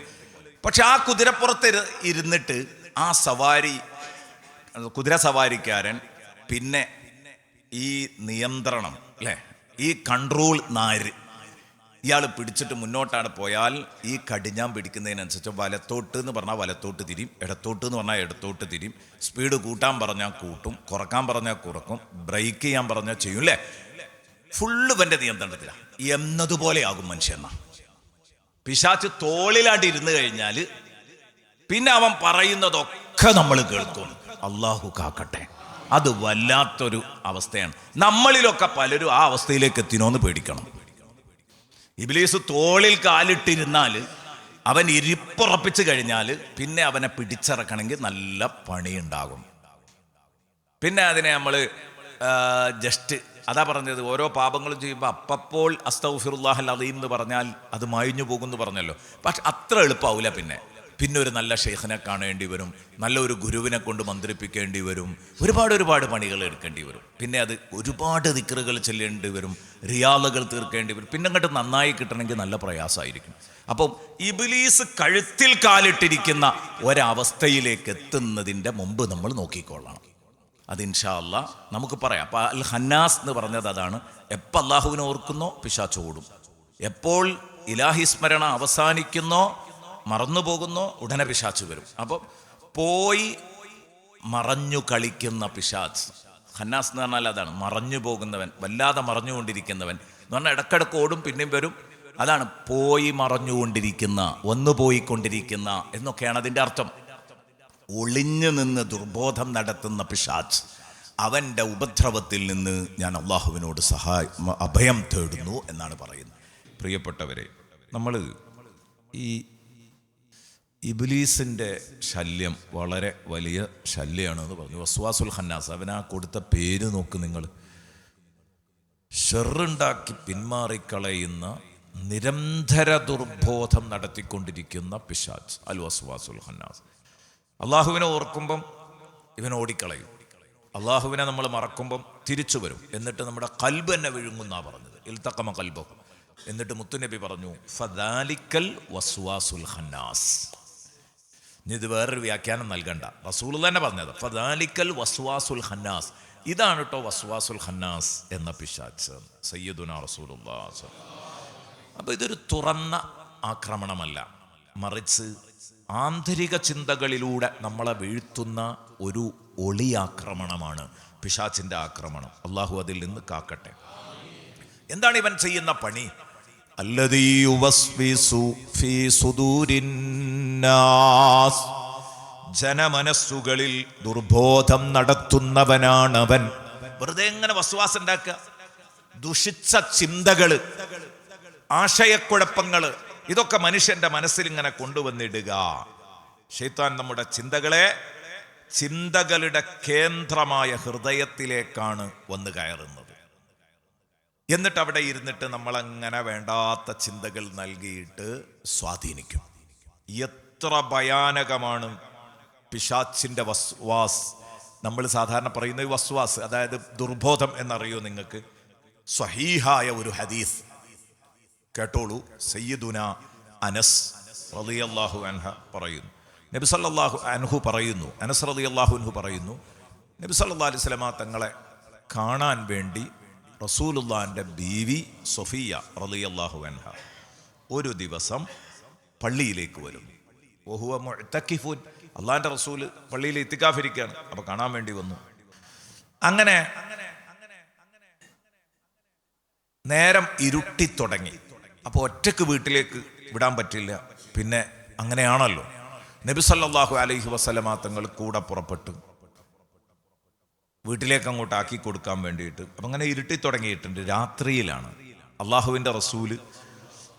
പക്ഷെ ആ കുതിരപ്പുറത്ത് ഇരുന്നിട്ട് ആ സവാരി, കുതിര സവാരിക്കാരൻ പിന്നെ ഈ നിയന്ത്രണം അല്ലേ, ഈ കൺട്രോൾ നാര് ഇയാൾ പിടിച്ചിട്ട് മുന്നോട്ടാണ് പോയാൽ ഈ കടിഞ്ഞാൻ പിടിക്കുന്നതിനനുസരിച്ച് വലത്തോട്ട് എന്ന് പറഞ്ഞാൽ വലത്തോട്ട് തിരിയും, ഇടത്തോട്ട് എന്ന് പറഞ്ഞാൽ ഇടത്തോട്ട് തിരിയും, സ്പീഡ് കൂട്ടാൻ പറഞ്ഞാൽ കൂട്ടും, കുറക്കാൻ പറഞ്ഞാൽ കുറക്കും, ബ്രേക്ക് ചെയ്യാൻ പറഞ്ഞാൽ ചെയ്യും അല്ലേ. ഫുള്ള് ഇവൻ്റെ നിയന്ത്രണത്തിലാണ് എന്നതുപോലെയാകും മനുഷ്യനാ. പിശാച്ച് തോളിലാണ്ട് ഇരുന്ന് കഴിഞ്ഞാൽ പിന്നെ അവൻ പറയുന്നതൊക്കെ നമ്മൾ കേൾക്കും. അള്ളാഹു കാക്കട്ടെ. അത് വല്ലാത്തൊരു അവസ്ഥയാണ്. നമ്മളിലൊക്കെ പലരും ആ അവസ്ഥയിലേക്ക് എത്തിനോന്ന് പേടിക്കണം. ഇബ്ലീസ് തോളിൽ കാലിട്ടിരുന്നാൽ, അവൻ ഇരിപ്പുറപ്പിച്ച് കഴിഞ്ഞാൽ പിന്നെ അവനെ പിടിച്ചിറക്കണമെങ്കിൽ നല്ല പണിയുണ്ടാകും. പിന്നെ അതിനെ നമ്മൾ ജസ്റ്റ് അതാ പറഞ്ഞത്, ഓരോ പാപങ്ങളും ചെയ്യുമ്പോൾ അപ്പപ്പോൾ അസ്തഗ്ഫിറുല്ലാഹൽ അദീം എന്ന് പറഞ്ഞാൽ അത് മായിഞ്ഞു പോകുമെന്ന് പറഞ്ഞല്ലോ. പക്ഷെ അത്ര എളുപ്പമാവില്ല. പിന്നെ ഒരു നല്ല ഷെയ്ഖിനെ കാണേണ്ടി വരും, നല്ലൊരു ഗുരുവിനെ കൊണ്ട് മന്ത്രിപ്പിക്കേണ്ടി വരും, ഒരുപാട് പണികൾ എടുക്കേണ്ടി വരും. പിന്നെ അത് ഒരുപാട് ദിക്റുകൾ ചെല്ലേണ്ടി വരും, റിയാദുകൾ തീർക്കേണ്ടി വരും. പിന്നെ അങ്ങോട്ട് നന്നായി കിട്ടണമെങ്കിൽ നല്ല പ്രയാസമായിരിക്കും. അപ്പം ഇബ്ലീസ് കഴുത്തിൽ കാലിട്ടിരിക്കുന്ന ഒരവസ്ഥയിലേക്ക് എത്തുന്നതിൻ്റെ മുമ്പ് നമ്മൾ നോക്കിക്കൊള്ളണം. അത് ഇൻഷാ അല്ലാഹ് നമുക്ക് പറയാം. അപ്പോൾ അൽ ഹന്നാസ് എന്ന് പറഞ്ഞത് അതാണ്. എപ്പോൾ അള്ളാഹുവിനെ ഓർക്കുന്നോ പിശാച് ഓടും, എപ്പോൾ ഇലാഹി സ്മരണ അവസാനിക്കുന്നോ മറന്നു പോകുന്നോ ഉടനെ പിശാച് വരും. അപ്പം പോയി മറഞ്ഞു കളിക്കുന്ന പിശാച്, ഹന്നാസ് എന്ന് പറഞ്ഞാൽ അതാണ്, മറഞ്ഞു പോകുന്നവൻ, വല്ലാതെ മറഞ്ഞുകൊണ്ടിരിക്കുന്നവൻ എന്ന് പറഞ്ഞാൽ ഇടക്കിടക്ക് ഓടും പിന്നെയും വരും. അതാണ് പോയി മറഞ്ഞുകൊണ്ടിരിക്കുന്ന, വന്നു പോയിക്കൊണ്ടിരിക്കുന്ന എന്നൊക്കെയാണ് അതിൻ്റെ അർത്ഥം. ഒളിഞ്ഞു നിന്ന് ദുർബോധം നടത്തുന്ന പിശാച്, അവൻ്റെ ഉപദ്രവത്തിൽ നിന്ന് ഞാൻ അള്ളാഹുവിനോട് അഭയം തേടുന്നു എന്നാണ് പറയുന്നത്. പ്രിയപ്പെട്ടവരെ, നമ്മൾ ഈ ഇബ്ലീസിൻ്റെ ശല്യം വളരെ വലിയ ശല്യമാണെന്ന് പറഞ്ഞു. വസ്വാസുൽ ഖന്നാസ്, അവനാ കൊടുത്ത പേര് നോക്ക് നിങ്ങൾ. ഷെറുണ്ടാക്കി പിന്മാറിക്കളയുന്ന, നിരന്തര ദുർബോധം നടത്തിക്കൊണ്ടിരിക്കുന്ന പിശാച് അൽ വസ്വാസുൽ ഖന്നാസ്. അള്ളാഹുവിനെ ഓർക്കുമ്പം ഇവൻ ഓടിക്കളയും, അള്ളാഹുവിനെ നമ്മൾ മറക്കുമ്പം തിരിച്ചു വരും. എന്നിട്ട് നമ്മുടെ ഖൽബ് എന്നെ വിഴുങ്ങുന്നാ പറഞ്ഞത്, ഇൽതഖമ ഖൽബഹു. എന്നിട്ട് മുത്തുനബി പറഞ്ഞു ഫദാലിക്കൽ വസ്വാസുൽ ഖന്നാസ്. ഇത് വേറൊരു വ്യാഖ്യാനം നൽകണ്ട, റസൂൽ തന്നെ പറഞ്ഞത് ഫദാലിക്കൽ വസ്വാസുൽ ഖന്നാസ്. ഇതാണ് കേട്ടോ വസ്വാസുൽ ഖന്നാസ് എന്ന പിശാച്, സയ്യിദുനാ റസൂലുള്ളാഹി. അപ്പോൾ ഇതൊരു തുറന്ന ആക്രമണമല്ല, മറിച്ച് ആന്തരിക ചിന്തകളിലൂടെ നമ്മളെ വീഴ്ത്തുന്ന ഒരു ഒളിയാക്രമണമാണ് പിശാചിൻ്റെ ആക്രമണം. അള്ളാഹു അതിൽ നിന്ന് കാക്കട്ടെ. എന്താണ് ഇവൻ ചെയ്യുന്ന പണി? അല്ലദീ യുവസ്വിസു ഫീ സുദൂരിന്നാസ്, ജനമനസ്സുകളിൽ ദുർബോധം നടത്തുന്നവനാണവൻ. വെറുതെ എങ്ങനെ വസ്വാസ് ഉണ്ടാക്കുക? ദുഷിച്ച ചിന്തകള്, ആശയക്കുഴപ്പങ്ങള്, ഇതൊക്കെ മനുഷ്യന്റെ മനസ്സിൽ ഇങ്ങനെ കൊണ്ടുവന്നിടുക. ശൈത്താൻ നമ്മുടെ ചിന്തകളുടെ കേന്ദ്രമായ ഹൃദയത്തിലേക്കാണ് വന്ന് കയറുന്നത്. എന്നിട്ട് അവിടെ ഇരുന്നിട്ട് നമ്മളങ്ങനെ വേണ്ടാത്ത ചിന്തകൾ നൽകിയിട്ട് സ്വാധീനിക്കും. എത്ര ഭയാനകമാണ് പിശാച്ചിൻ്റെ വസ്വാസ്. നമ്മൾ സാധാരണ പറയുന്ന വസ്വാസ്, അതായത് ദുർബോധം എന്നറിയോ നിങ്ങൾക്ക്? സ്വഹീഹായ ഒരു ഹദീസ് കേട്ടോളൂ. സയ്യിദുന അനസ് റളിയല്ലാഹു അൻഹു പറയുന്നു, നബി സല്ലല്ലാഹു അൻഹു പറയുന്നു, അനസ് റളിയല്ലാഹു അൻഹു പറയുന്നു, നബി സല്ലല്ലാഹു അലൈഹി വസല്ലമ തങ്ങളെ കാണാൻ വേണ്ടി റസൂലുള്ളാഹിൻ്റെ ബീവി സൊഫിയ റളിയല്ലാഹു അൻഹ ഒരു ദിവസം പള്ളിയിലേക്ക് വരും. വഹുവ മുഅ്തകിഫുൻ, അള്ളാഹിൻ്റെ റസൂൽ പള്ളിയിൽ ഇത്തികാഫിരിക്കുകയാണ്. അപ്പോൾ കാണാൻ വേണ്ടി വന്നു. അങ്ങനെ നേരം ഇരുട്ടിത്തുടങ്ങി. അപ്പോൾ ഒറ്റക്ക് വീട്ടിലേക്ക് വിടാൻ പറ്റില്ല. പിന്നെ അങ്ങനെയാണല്ലോ. നബി സല്ലല്ലാഹു അലൈഹി വസല്ലമ തങ്ങൾ കൂടെ പുറപ്പെട്ടു വീട്ടിലേക്ക് അങ്ങോട്ട് ആക്കി കൊടുക്കാൻ വേണ്ടിയിട്ട്. അപ്പം അങ്ങനെ ഇരുട്ടി തുടങ്ങിയിട്ടുണ്ട്. രാത്രിയിലാണ് അള്ളാഹുവിൻ്റെ റസൂല്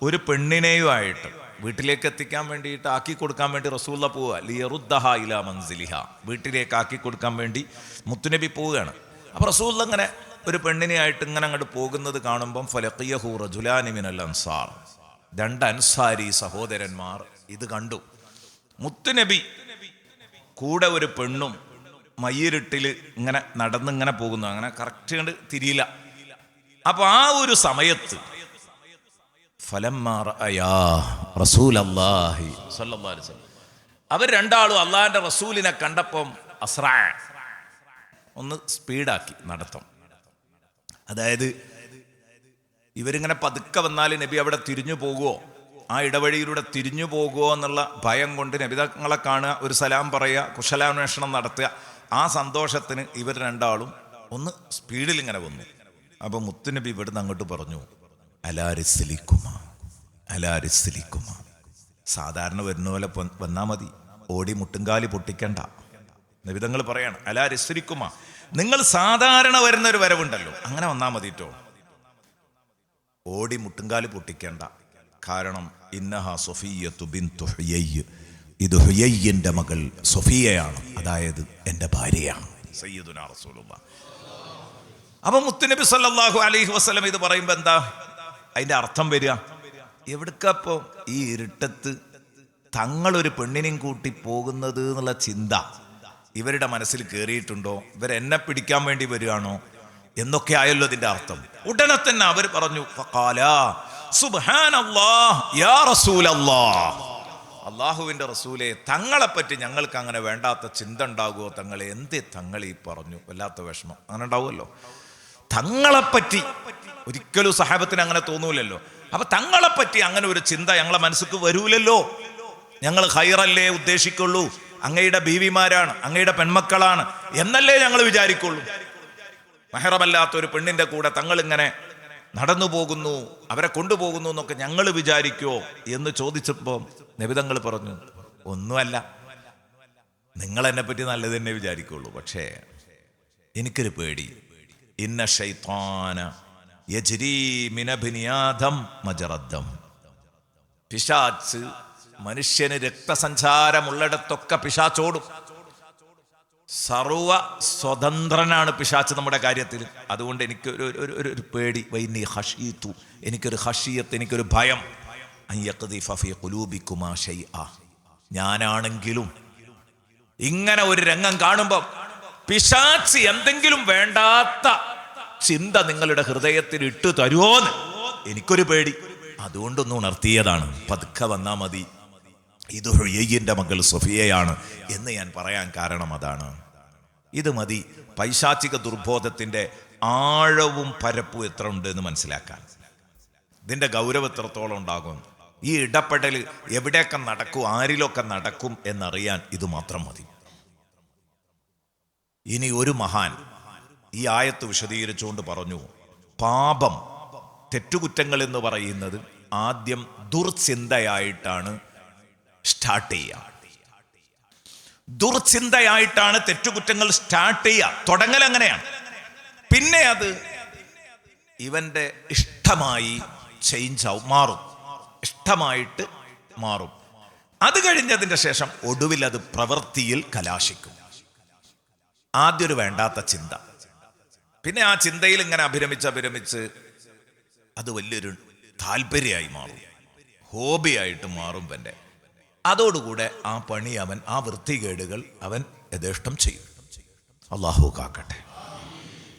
ഒരു പെണ്ണിനെയുമായിട്ട് വീട്ടിലേക്ക് എത്തിക്കാൻ വേണ്ടിയിട്ട് ആക്കി കൊടുക്കാൻ വേണ്ടി റസൂല പോവുക. ലിയറുദ്ദഹ ഇലാ മൻസിലിഹ, വീട്ടിലേക്ക് ആക്കി കൊടുക്കാൻ വേണ്ടി മുത്തുനബി പോവുകയാണ്. അപ്പോൾ റസൂൽ അങ്ങനെ ഒരു പെണ്ണിനെയായിട്ട് ഇങ്ങനെ അങ്ങോട്ട് പോകുന്നത് കാണുമ്പം ഫലഖിയഹു റജുലാനി മിനൽ അൻസാർ, രണ്ട് അൻസാരി സഹോദരന്മാർ ഇത് കണ്ടു. മുത്തുനബി കൂടെ ഒരു പെണ്ണും മയ്യിരിട്ടിൽ ഇങ്ങനെ നടന്നിങ്ങനെ പോകുന്നു. അങ്ങനെ കറക്റ്റ് കണ്ട് തിരിയില്ല. അപ്പൊ ആ ഒരു സമയത്ത് അവർ രണ്ടാളും അള്ളാഹിന്റെ റസൂലിനെ കണ്ടപ്പം അസ്റാ, ഒന്ന് സ്പീഡാക്കി നടത്തം. അതായത് ഇവരിങ്ങനെ പതുക്കെ വന്നാൽ നബി അവിടെ തിരിഞ്ഞു പോകുമോ, ആ ഇടവഴിയിലൂടെ തിരിഞ്ഞു പോകുമോ എന്നുള്ള ഭയം കൊണ്ട് നബി തങ്ങളെ കാണുക, ഒരു സലാം പറയുക, കുശലാന്വേഷണം നടത്തുക. ആ സന്തോഷത്തിന് ഇവർ രണ്ടാളും ഒന്ന് സ്പീഡിൽ ഇങ്ങനെ വന്നു. അപ്പോൾ മുത്തുനബി ഇവിടുന്ന് അങ്ങോട്ട് പറഞ്ഞു, അലാരിസ്ലിക്കുമാ അലാരിസ്ലിക്കുമാ. സാധാരണ വരുന്ന പോലെ വന്നാൽ മതി, ഓടി മുട്ടുംകാലി പൊട്ടിക്കണ്ട. നബി തങ്ങൾ പറയാണ് അലാരിസ്ലിക്കുമാ, നിങ്ങൾ സാധാരണ വരുന്നൊരു വരവുണ്ടല്ലോ, അങ്ങനെ വന്നാൽ മതിട്ടോ. ഓടി മുട്ടുംകാല് പൊട്ടിക്കേണ്ട. കാരണം ഇന്നഹ സൊഫിയ്യത്തു ബിന്തു ഹുയയ്യ്, ഇത് ഹുയയ്യിന്റെ മകൾ സൊഫിയയാണ്, അതായത് എൻ്റെ ഭാര്യയാണ് സയ്യിദുനാ റസൂലുള്ളാഹ്. അപ്പൊ മുത്തുനബി സല്ലല്ലാഹു അലൈഹി വസല്ലം ഇത് പറയുമ്പോൾ എന്താ അതിന്റെ അർത്ഥം വരിക? എവിടക്കപ്പോ ഈ ഇരുട്ടത്ത് തങ്ങളൊരു പെണ്ണിനെയും കൂട്ടി പോകുന്നത് എന്നുള്ള ചിന്ത ഇവരുടെ മനസ്സിൽ കയറിയിട്ടുണ്ടോ? ഇവരെന്നെ പിടിക്കാൻ വേണ്ടി വരികയാണോ എന്നൊക്കെ ആയല്ലോ ഇതിന്റെ അർത്ഥം. ഉടനെ തന്നെ അവർ പറഞ്ഞു, ഫഖാലാ സുബ്ഹാനല്ലാഹ് യാ റസൂലല്ലാഹ്, അള്ളാഹുവിൻ്റെ റസൂലെ, തങ്ങളെപ്പറ്റി ഞങ്ങൾക്ക് അങ്ങനെ വേണ്ടാത്ത ചിന്ത ഉണ്ടാകുമോ തങ്ങളെ? എന്തേ തങ്ങൾ ഈ പറഞ്ഞു? വല്ലാത്ത വിഷമം അങ്ങനെ ഉണ്ടാവുമല്ലോ. തങ്ങളെപ്പറ്റി ഒരിക്കലും സഹാബത്തിന് അങ്ങനെ തോന്നൂലല്ലോ. അപ്പൊ തങ്ങളെപ്പറ്റി അങ്ങനെ ഒരു ചിന്ത ഞങ്ങളെ മനസ്സിക്ക് വരൂലല്ലോ. ഞങ്ങൾ ഖൈറല്ലേ ഉദ്ദേശിക്കുള്ളൂ, അങ്ങയുടെ ബീവിമാരാണ്, അങ്ങയുടെ പെൺമക്കളാണ് എന്നല്ലേ ഞങ്ങൾ വിചാരിക്കുള്ളൂ. മെഹറമല്ലാത്ത ഒരു പെണ്ണിന്റെ കൂടെ തങ്ങൾ ഇങ്ങനെ നടന്നു പോകുന്നു, അവരെ കൊണ്ടുപോകുന്നു എന്നൊക്കെ ഞങ്ങൾ വിചാരിക്കുമോ എന്ന് ചോദിച്ചപ്പോൾ നബിതങ്ങൾ പറഞ്ഞു, ഒന്നുമല്ല, നിങ്ങൾ എന്നെ പറ്റി നല്ലത് തന്നെ വിചാരിക്കുള്ളൂ. പക്ഷേ എനിക്കൊരു പേടി. ഇന്ന ശൈത്താന യജ്രീ മിന ബനി ആദം മജറദ്ദം, പിശാച്ച് മനുഷ്യന് രക്തസഞ്ചാരമുള്ളിടത്തൊക്കെ പിശാച്ചോടും. സർവ സ്വതന്ത്രനാണ് പിശാച്ച് നമ്മുടെ കാര്യത്തിൽ. അതുകൊണ്ട് എനിക്കൊരു പേടി, വൈനി ഹഷീതു, എനിക്കൊരു ഹഷിയത്ത്, എനിക്കൊരു ഭയം. ഞാനാണെങ്കിലും ഇങ്ങനെ ഒരു രംഗം കാണുമ്പോൾ പിശാച്ച് എന്തെങ്കിലും വേണ്ടാത്ത ചിന്ത നിങ്ങളുടെ ഹൃദയത്തിൽ ഇട്ടു തരുമോന്ന് എനിക്കൊരു പേടി. അതുകൊണ്ടൊന്ന് ഉണർത്തിയതാണ്. പതുക്കെ വന്നാ മതി, ഇത് ഹുയയ്യിന്റെ മകൾ സൊഫിയയാണ് എന്ന് ഞാൻ പറയാൻ കാരണം അതാണ്. ഇത് മതി പൈശാചിക ദുർബോധത്തിന്റെ ആഴവും പരപ്പും എത്ര ഉണ്ട് എന്ന് മനസ്സിലാക്കാൻ. ഇതിന്റെ ഗൗരവം എത്രത്തോളം ഉണ്ടാകും, ഈ ഇടപെടൽ എവിടെയൊക്കെ നടക്കും, ആരിലൊക്കെ നടക്കും എന്നറിയാൻ ഇത് മാത്രം മതി. ഇനി ഒരു മഹാൻ ഈ ആയത്ത് വിശദീകരിച്ചുകൊണ്ട് പറഞ്ഞു, പാപം, തെറ്റുകുറ്റങ്ങൾ എന്ന് പറയുന്നത് ആദ്യം ദുർചിന്തയായിട്ടാണ് സ്റ്റാർട്ട് ചെയ്യുക. ദുർചിന്തയായിട്ടാണ് തെറ്റുകുറ്റങ്ങൾ സ്റ്റാർട്ട് ചെയ്യുക, തുടങ്ങൽ അങ്ങനെയാണ്. പിന്നെ അത് ഇവന്റെ ഇഷ്ടമായി ചേഞ്ച് ആവും, മാറും, ഇഷ്ടമായിട്ട് മാറും. അത് കഴിഞ്ഞതിന്റെ ശേഷം ഒടുവിൽ അത് പ്രവൃത്തിയിൽ കലാശിക്കും. ആദ്യം ഒരു വേണ്ടാത്ത ചിന്ത, പിന്നെ ആ ചിന്തയിൽ ഇങ്ങനെ അഭിരമിച്ച് അത് വലിയൊരു താല്പര്യമായി മാറും, ഹോബിയായിട്ട് മാറും. പിന്നെ അതോടുകൂടെ ആ പണി അവൻ, ആ വൃത്തികേടുകൾ അവൻ യഥേഷ്ടം ചെയ്യും. അള്ളാഹു കാക്കട്ടെ.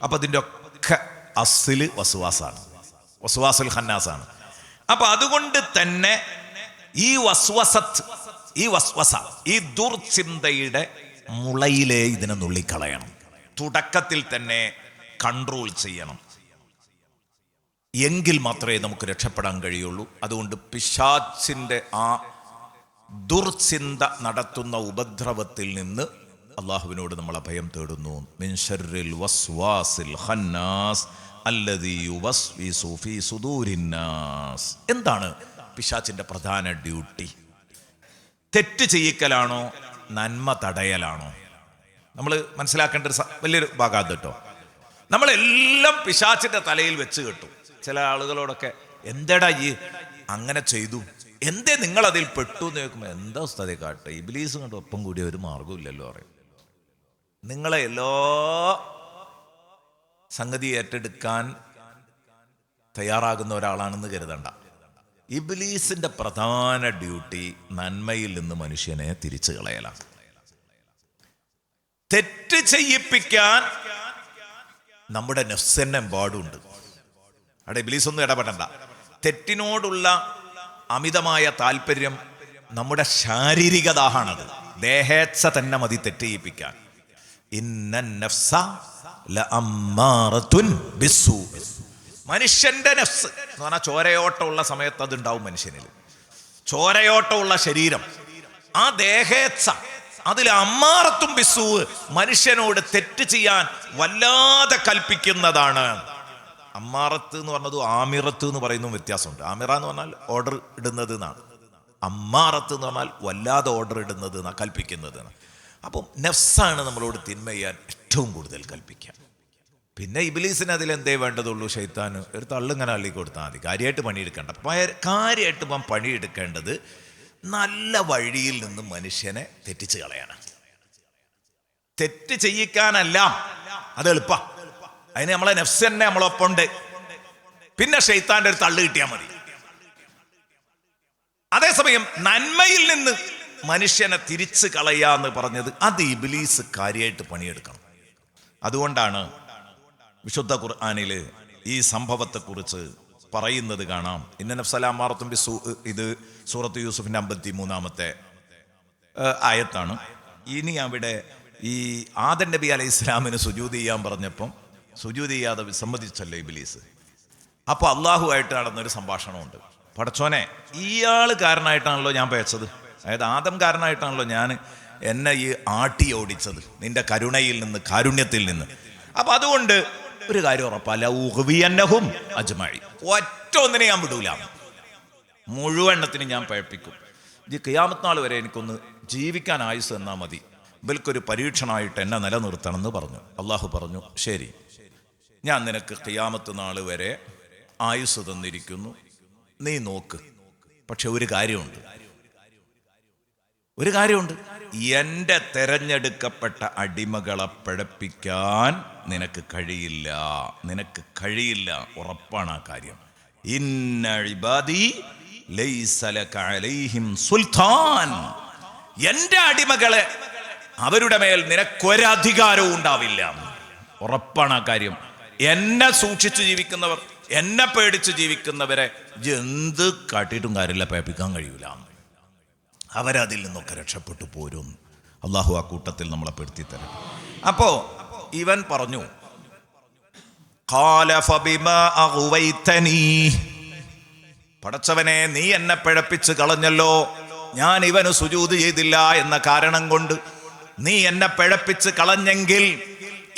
അപ്പൊ അതിൻ്റെ ഒക്കെ അസ്ല് വസ്വാസാണ്, വസ്വാസുൽ ഖന്നാസാണ്. അപ്പൊ അതുകൊണ്ട് തന്നെ ഈ വസ്വസത്ത്, ഈ വസ്വസ, ഈ ദുർചിന്തയുടെ മുളയിലേ ഇതിനെ നുള്ളിക്കളയണം. തുടക്കത്തിൽ തന്നെ കൺട്രോൾ ചെയ്യണം. എങ്കിൽ മാത്രമേ നമുക്ക് രക്ഷപ്പെടാൻ കഴിയുള്ളൂ. അതുകൊണ്ട് പിശാചിന്റെ ആ ദുർചിന്ത നടത്തുന്ന ഉപദ്രവത്തിൽ നിന്ന് അള്ളാഹുവിനോട് നമ്മൾ അഭയം തേടുന്നു. മിൻ ശർരിൽ വസ്വാസിൽ ഖന്നാസ് അല്ലദീ യുവസ്വിസു ഫീ സുദൂരിന്നാസ്. എന്താണ് പിശാചിന്റെ പ്രധാന ഡ്യൂട്ടി? തെറ്റ് ചെയ്യിക്കലാണോ നന്മ തടയലാണോ? നമ്മൾ മനസ്സിലാക്കേണ്ട ഒരു വലിയൊരു ഭാഗം അത് കേട്ടോ. നമ്മളെല്ലാം പിശാചിന്റെ തലയിൽ വെച്ച് കെട്ടും. ചില ആളുകളോടൊക്കെ എന്തേടാ ഈ അങ്ങനെ ചെയ്തു, എന്തേ നിങ്ങൾ അതിൽ പെട്ടു എന്ന് ചോദിക്കുമ്പോൾ എന്താ ഉസ്താദേ കാട്ടെ, ഇബ്ലീസും കണ്ട് ഒപ്പം കൂടിയ ഒരു മാർഗ്ഗവും ഇല്ലല്ലോ പറയും. നിങ്ങളെ എല്ലാ സംഗതി ഏറ്റെടുക്കാൻ തയ്യാറാകുന്ന ഒരാളാണെന്ന് കരുതണ്ട. ഇബ്ലീസിന്റെ പ്രധാന ഡ്യൂട്ടി നന്മയിൽ നിന്ന് മനുഷ്യനെ തിരിച്ചു കളയലാണ്. തെറ്റ് ചെയ്യിപ്പിക്കാൻ നമ്മുടെ നഫ്സിന് എമ്പാടുണ്ട്. അവിടെ ഇബ്ലീസ് ഒന്നും ഇടപെടണ്ട. തെറ്റിനോടുള്ള അമിതമായ താല്പര്യം നമ്മുടെ ശാരീരിക ദാഹാണത്. ദേഹേച്ഛ തന്നെ മതി തെറ്റ് ചെയ്യിപ്പിക്കാൻ. ഇന്നൻ നഫ്സ ലഅമ്മാറത്തുൻ ബിസ്സൂ. മനുഷ്യന്റെ നഫ്സ് എന്ന് പറഞ്ഞാൽ ചോരയോട്ടമുള്ള സമയത്ത് അതുണ്ടാവും മനുഷ്യനിൽ. ചോരയോട്ടമുള്ള ശരീരം, ആ ദേഹേച്ഛ, അതിൽ അമ്മാറത്തും ബിസ്സൂ, മനുഷ്യനോട് തെറ്റ് ചെയ്യാൻ വല്ലാതെ കൽപ്പിക്കുന്നതാണ്. അമ്മാറത്ത് എന്ന് പറഞ്ഞത് ആമിറത്ത് എന്ന് പറയുന്ന വ്യത്യാസമുണ്ട്. ആമിറ എന്ന് പറഞ്ഞാൽ ഓർഡർ ഇടുന്നത് എന്നാണ്. അമ്മാറത്ത് എന്ന് പറഞ്ഞാൽ വല്ലാതെ ഓർഡർ ഇടുന്നത് എന്നാണ്, കൽപ്പിക്കുന്നത്. അപ്പം നഫ്സാണ് നമ്മളോട് തിന്മ ചെയ്യാൻ ഏറ്റവും കൂടുതൽ കൽപ്പിക്കുക. പിന്നെ ഇബ്ലീസിന് അതിലെന്തേ വേണ്ടതുള്ളൂ, ശൈത്താന് ഒരു തള്ളിങ്ങനെ അള്ളി കൊടുത്താൽ മതി. കാര്യമായിട്ട് പണിയെടുക്കേണ്ട. കാര്യമായിട്ട് ഇപ്പം പണിയെടുക്കേണ്ടത് നല്ല വഴിയിൽ നിന്ന് മനുഷ്യനെ തെറ്റിച്ച് കളയാണ്. തെറ്റ് ചെയ്യിക്കാനല്ല, അത് എളുപ്പ. അതിന് നമ്മളെ നഫ്സ് തന്നെ നമ്മളൊപ്പമുണ്ട്. പിന്നെ ശൈത്താന്റെ ഒരു തള്ളു കിട്ടിയാൽ മതി. അതേസമയം നന്മയിൽ നിന്ന് മനുഷ്യനെ തിരിച്ചു കളയാന്ന് പറഞ്ഞത് അത് ഇബ്ലീസ് കാര്യമായിട്ട് പണിയെടുക്കണം. അതുകൊണ്ടാണ് വിശുദ്ധ ഖുർആനിൽ ഈ സംഭവത്തെക്കുറിച്ച് പറയുന്നത് കാണാം. ഇന്ന നഫ്സലാ മാറത്തും ബിസൂ, ഇത് സൂറത്ത് യൂസുഫിന്റെ 53-ാമത്തെ ആയത്താണ്. ഇനി അവിടെ ഈ ആദം നബി അലൈഹി ഇസ്ലാമിന് സുജൂദ് ചെയ്യാൻ പറഞ്ഞപ്പം സുജൂദ് ചെയ്യാതെ വിസമ്മതിച്ചല്ലോ ഇബ്ലീസ്. അപ്പോൾ അള്ളാഹുവായിട്ട് നടന്നൊരു സംഭാഷണമുണ്ട്. പടച്ചോനെ, ഇയാൾ കാരണമായിട്ടാണല്ലോ ഞാൻ പേച്ചത്, അതായത് ആദം കാരണമായിട്ടാണല്ലോ എന്നെ ഈ ആട്ടി ഓടിച്ചത് നിന്റെ കരുണയിൽ നിന്ന്, കാരുണ്യത്തിൽ നിന്ന്. അപ്പൊ അതുകൊണ്ട് ഒരു കാര്യം ഉറപ്പല്ല, ഉഹ്വിയന്നഹും അജ്മഈൻ, ഒറ്റ ഒന്നിനെ ഞാൻ വിടൂല, മുഴുവെണ്ണത്തിന് ഞാൻ പഴപ്പിക്കും. ഈ ഖിയാമത്ത് നാൾ വരെ എനിക്കൊന്ന് ജീവിക്കാൻ ആയുസ് തന്നാൽ മതി, ഇവൽക്കൊരു പരീക്ഷണമായിട്ട് എന്നെ നിലനിർത്തണം എന്ന് പറഞ്ഞു. അള്ളാഹു പറഞ്ഞു, ശരി, ഞാൻ നിനക്ക് ഖിയാമത്ത് നാൾ വരെ ആയുസ് തന്നിരിക്കുന്നു, നീ നോക്ക്. പക്ഷെ ഒരു കാര്യമുണ്ട്, എൻ്റെ തെരഞ്ഞെടുക്കപ്പെട്ട അടിമകളെ പഴപ്പിക്കാൻ നിനക്ക് കഴിയില്ല, ഉറപ്പാണ് ആ കാര്യം. ഇന്ന ഇബാദി ലൈസ ലക അലൈഹിം സുൽത്താൻ, എൻ്റെ അടിമകളെ അവരുടെ മേൽ നിനക്കൊരധികാരവും ഉണ്ടാവില്ല, ഉറപ്പാണ് ആ കാര്യം. എന്നെ സൂക്ഷിച്ച് ജീവിക്കുന്നവർ, എന്നെ പേടിച്ച് ജീവിക്കുന്നവരെ എന്ത് കാട്ടിയിട്ടും കാര്യമില്ല, പേപ്പിക്കാൻ കഴിയൂല. അവരതിൽ നിന്നൊക്കെ രക്ഷപ്പെട്ടു പോരും. അള്ളാഹു ആ കൂട്ടത്തിൽ നമ്മളെ പെടുത്തി തരും. അപ്പോ ഇവൻ പറഞ്ഞു, പടച്ചവനെ, നീ എന്നെ പിഴപ്പിച്ച് കളഞ്ഞല്ലോ, ഞാൻ ഇവന് സുജൂദ് ചെയ്തില്ല എന്ന കാരണം കൊണ്ട് നീ എന്നെ പിഴപ്പിച്ച് കളഞ്ഞെങ്കിൽ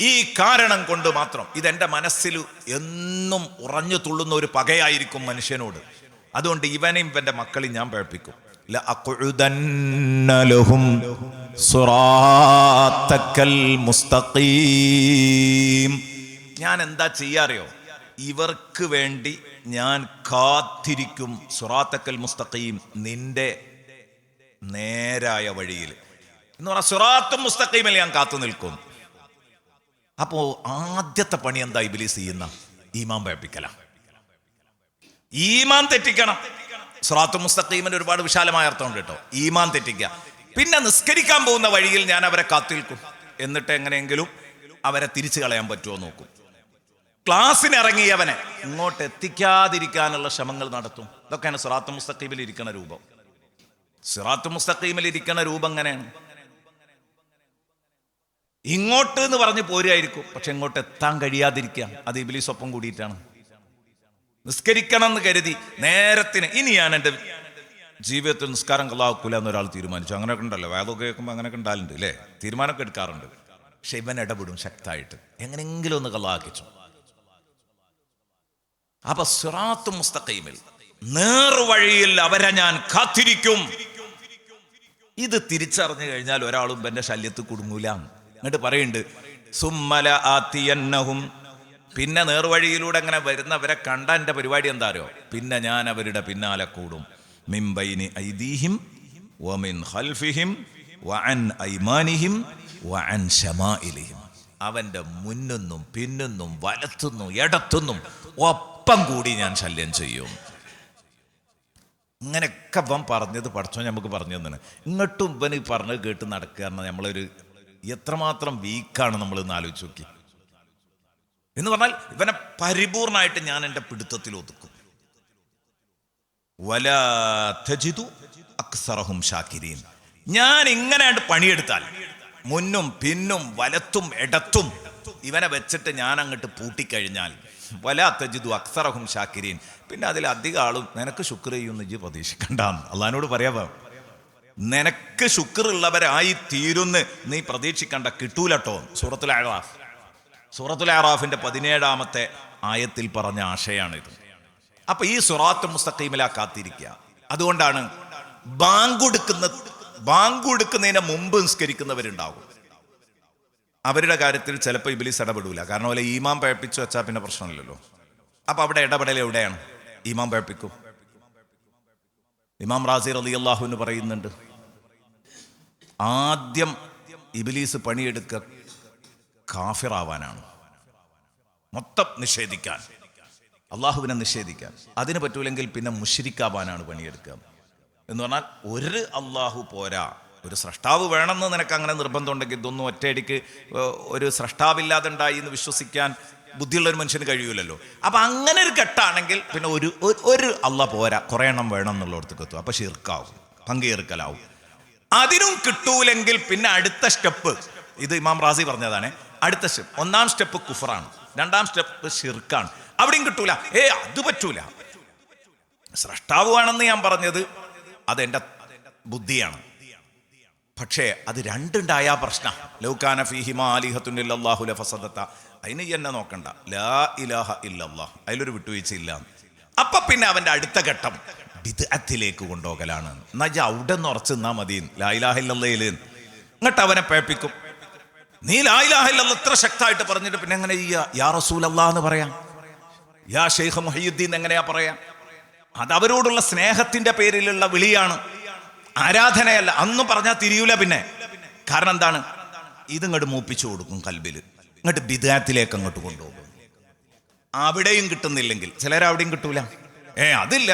ഈ കാരണം കൊണ്ട് മാത്രം ഇതെന്റെ മനസ്സിൽ എന്നും ഉറഞ്ഞു തുള്ളുന്ന ഒരു പകയായിരിക്കും മനുഷ്യനോട്. അതുകൊണ്ട് ഇവനെയും ഇവന്റെ മക്കളെയും ഞാൻ പിഴപ്പിക്കും. ലഅഖുദന്ന ലഹും സിറാത്തക്കൽ മുസ്തഖീം. ഞാൻ എന്താ ചെയ്യാറിയോ, ഇവർക്ക് വേണ്ടി ഞാൻ കാത്തിരിക്കും. സിറാത്തക്കൽ മുസ്തഖീം, നിന്റെ നേരായ വഴിയിൽ എന്ന് പറഞ്ഞാൽ സിറാത്തും മുസ്തഖീമിൽ ഞാൻ കാത്തു നിൽക്കും. അപ്പോ ആദ്യത്തെ പണി എന്താ ഇബ്ലീസ് ചെയ്യുന്ന? ഈമാൻ പഴപ്പിക്കല, ഈമാൻ തെറ്റിക്കണം. സിറാത്തുൽ മുസ്തഖീമിന് ഒരുപാട് വിശാലമായ അർത്ഥമുണ്ട് കേട്ടോ. ഈമാൻ തെറ്റിക്കുക. പിന്നെ നിസ്കരിക്കാൻ പോകുന്ന വഴിയിൽ ഞാൻ അവരെ കാത്തിൽക്കും, എന്നിട്ട് എങ്ങനെയെങ്കിലും അവരെ തിരിച്ചു കളയാൻ പറ്റുമോ നോക്കും. ക്ലാസ്സിനിറങ്ങിയവനെ ഇങ്ങോട്ട് എത്തിക്കാതിരിക്കാനുള്ള ശ്രമങ്ങൾ നടത്തും. ഇതൊക്കെയാണ് സിറാത്തുൽ മുസ്തഖീമിൽ ഇരിക്കുന്ന രൂപം. സിറാത്തുൽ മുസ്തഖീമിൽ ഇരിക്കുന്ന രൂപം എങ്ങനെയാണ്? ഇങ്ങോട്ട് എന്ന് പറഞ്ഞ് പോരുമായിരിക്കും, പക്ഷെ ഇങ്ങോട്ട് എത്താൻ കഴിയാതിരിക്കാം. അത് ഇബ്ലീസ് ഒപ്പം കൂടിയിട്ടാണ്. നിസ്കരിക്കണം എന്ന് കരുതി നേരത്തിന് ഇനി ഞാൻ എൻ്റെ ജീവിതത്തിൽ നിസ്കാരം കളാക്കൂല എന്നൊരാൾ തീരുമാനിച്ചു. അങ്ങനെയൊക്കെ ഉണ്ടല്ലോ, വേദമൊക്കെ കേൾക്കുമ്പോൾ അങ്ങനെയൊക്കെ ഉണ്ടാലുണ്ട് അല്ലേ, തീരുമാനമൊക്കെ എടുക്കാറുണ്ട്. പക്ഷെ ഇവൻ ഇടപെടും ശക്തമായിട്ട്, എങ്ങനെയെങ്കിലും ഒന്ന് കളാക്കിച്ചു. അപ്പൊ സിറാത്തുൽ മുസ്തഖീമിൽ നേർവഴിയിൽ അവരെ ഞാൻ കാത്തിരിക്കും. ഇത് തിരിച്ചറിഞ്ഞു കഴിഞ്ഞാൽ ഒരാളും എന്റെ ശല്യത്തിൽ കുടുങ്ങൂല. എന്നിട്ട് പറയുന്നുണ്ട്, സുമ്മല ആതിയന്നഹും, പിന്നെ നേർവഴിയിലൂടെ അങ്ങനെ വരുന്നവരെ കണ്ട എൻ്റെ പരിപാടി എന്താ അറിയോ, പിന്നെ ഞാൻ അവരുടെ പിന്നാലെ കൂടും. മിൻ ബൈനി ഐദീഹിം വമിൻ ഖൽഫിഹിം വഅൻ ഐമാനിഹിം വഅൻ ശമാഇലിഹിം. അവൻ്റെ മുന്നിന്നും പിന്നിന്നും വലത്തുന്നും ഇടത്തുന്നും ഒപ്പം കൂടി ഞാൻ ശല്യം ചെയ്യും. ഇങ്ങനെയൊക്കെ അവൻ പറഞ്ഞത് പഠിച്ചോ നമുക്ക് പറഞ്ഞു തന്നെ. ഇങ്ങോട്ടും ഇവന് പറഞ്ഞത് കേട്ട് നടക്കുക എന്നാൽ നമ്മളൊരു എത്രമാത്രം വീക്കാണ് നമ്മൾ ഇന്ന് ആലോചിച്ച് നോക്കി. എന്ന് പറഞ്ഞാൽ ഇവനെ പരിപൂർണമായിട്ട് ഞാൻ എൻ്റെ പിടുത്തത്തിൽ ഒതുക്കും. വലാ തജിദു അക്സറഹും ഷാകിരീൻ. ഞാൻ ഇങ്ങനെ പണിയെടുത്താൽ മുന്നും പിന്നും വലത്തും ഇടത്തും ഇവനെ വെച്ചിട്ട് ഞാൻ അങ്ങോട്ട് പൂട്ടിക്കഴിഞ്ഞാൽ വലാ തജിദു അക്സറഹും ഷാകിരീൻ, പിന്നെ അതിൽ അധികം ആളും നിനക്ക് ശുക്ർ ചെയ്യുമെന്ന് ഇജ്ജ് പ്രതീക്ഷിക്കണ്ടാന്ന് അള്ളാഹിനോട് പറയാവോ. നിനക്ക് ശുക്റുള്ളവരായി തീരുന്ന് നീ പ്രതീക്ഷിക്കണ്ട, കിട്ടൂലട്ടോ. സൂറത്തുൽ അറാഫിന്റെ 17-ാമത്തെ ആയത്തിൽ പറഞ്ഞ ആശയാണിത്. അപ്പൊ ഈ സിറാത്തുൽ മുസ്തഖീമിലാ കാത്തിരിക്കുക. അതുകൊണ്ടാണ് ബാങ്ക് കൊടുക്കുന്ന ബാങ്ക് കൊടുക്കുന്നതിന് മുമ്പ് നിസ്കരിക്കുന്നവരുണ്ടാകും. അവരുടെ കാര്യത്തിൽ ചിലപ്പോൾ ഇബ്ലീസ് ഇടപെടില്ല. കാരണം പോലെ ഈമാം പഴപ്പിച്ചു വെച്ചാൽ പിന്നെ പ്രശ്നമില്ലല്ലോ. അപ്പൊ അവിടെ ഇടപെടൽ എവിടെയാണ്? ഈമാം പഴപ്പിക്കും. ഇമാം റാസി റളിയല്ലാഹു അൻഹു പറയുന്നുണ്ട്, ആദ്യം ഇബ്ലീസ് പണിയെടുക്കുക കാഫിറാവാനാണ്, മൊത്തം നിഷേധിക്കാൻ, അള്ളാഹുവിനെ നിഷേധിക്കാൻ. അതിന് പറ്റൂലെങ്കിൽ പിന്നെ മുശ്രിക്കാവാനാണ് പണിയെടുക്കുക. എന്ന് പറഞ്ഞാൽ ഒരു അള്ളാഹു പോരാ, ഒരു സ്രഷ്ടാവ് വേണമെന്ന് നിനക്ക് അങ്ങനെ നിർബന്ധം ഉണ്ടെങ്കിൽ ഇതൊന്നും ഒറ്റയടിക്ക് ഒരു സ്രഷ്ടാവില്ലാതെ ഉണ്ടായി എന്ന് വിശ്വസിക്കാൻ ബുദ്ധിയുള്ള ഒരു മനുഷ്യന് കഴിയൂലല്ലോ. അപ്പൊ അങ്ങനെ ഒരു ഘട്ടാണെങ്കിൽ പിന്നെ ഒരു അള്ളാഹ് പോരാ, കുറേ എണ്ണം വേണം എന്നുള്ളടത്തേക്ക് എത്തും. അപ്പൊ ഷിർക്കാവും, പങ്കുചേർക്കലാവും. അതിനും കിട്ടൂലെങ്കിൽ പിന്നെ അടുത്ത സ്റ്റെപ്പ്, ഇത് ഇമാം റാസി പറഞ്ഞതാണ്, അടുത്ത സ്റ്റെപ്പ്, ഒന്നാം സ്റ്റെപ്പ് കുഫറാണ്, രണ്ടാം സ്റ്റെപ്പ് ഷിർക്കാണ്. അവിടെയും കിട്ടൂല. അത് പറ്റൂല. സ്രഷ്ടാവ് വേണമെന്ന് ഞാൻ പറഞ്ഞത് അതെന്റെ ബുദ്ധിയാണ്. പക്ഷേ അത് രണ്ടുണ്ടായാ പ്രശ്നം. ലൗകാന ഫീഹിമാ ആലിഹത്തുൻ ഇല്ലല്ലാഹു ലഫസദത. അതിന് എന്നെ നോക്കണ്ട, ലാ ഇലാഹ ഇല്ലല്ലാഹ്, അതിലൊരു വിട്ടുവീഴ്ചയില്ല. അപ്പൊ പിന്നെ അവന്റെ അടുത്ത ഘട്ടം ബിദ്അത്തിലേക്ക് കൊണ്ടുപോകലാണ്. എന്നാ അവിടെ നിന്ന് ഉറച്ചു നിന്നാ മതി, ലാ ഇലാഹ ഇല്ലല്ലാഹിൽ. എന്നിട്ട് അവനെ പേപ്പിക്കും. നീ ലാ ഇലാഹ ഇല്ലല്ലാഹ് ഇത്ര ശക്തമായിട്ട് പറഞ്ഞിട്ട് പിന്നെ എങ്ങനെ യാ റസൂലല്ലാഹ് എന്ന് പറയാം, യാ ശൈഖ് മുഹയ്യിദ്ദീൻ എങ്ങനെയാ പറയാം? അത് അവരോടുള്ള സ്നേഹത്തിന്റെ പേരിലുള്ള വിളിയാണ്, ആരാധനയല്ല. അന്നും പറഞ്ഞാൽ തിരിയൂല പിന്നെ. കാരണം എന്താണ്? ഇതിങ്ങോട്ട് മൂപ്പിച്ചു കൊടുക്കും കൽബിൽ, ഇങ്ങോട്ട് ബിദ്അത്തിലേക്ക് അങ്ങോട്ട് കൊണ്ടുപോകും. അവിടെയും കിട്ടുന്നില്ലെങ്കിൽ ചിലരവിടെയും കിട്ടൂല. അതില്ല,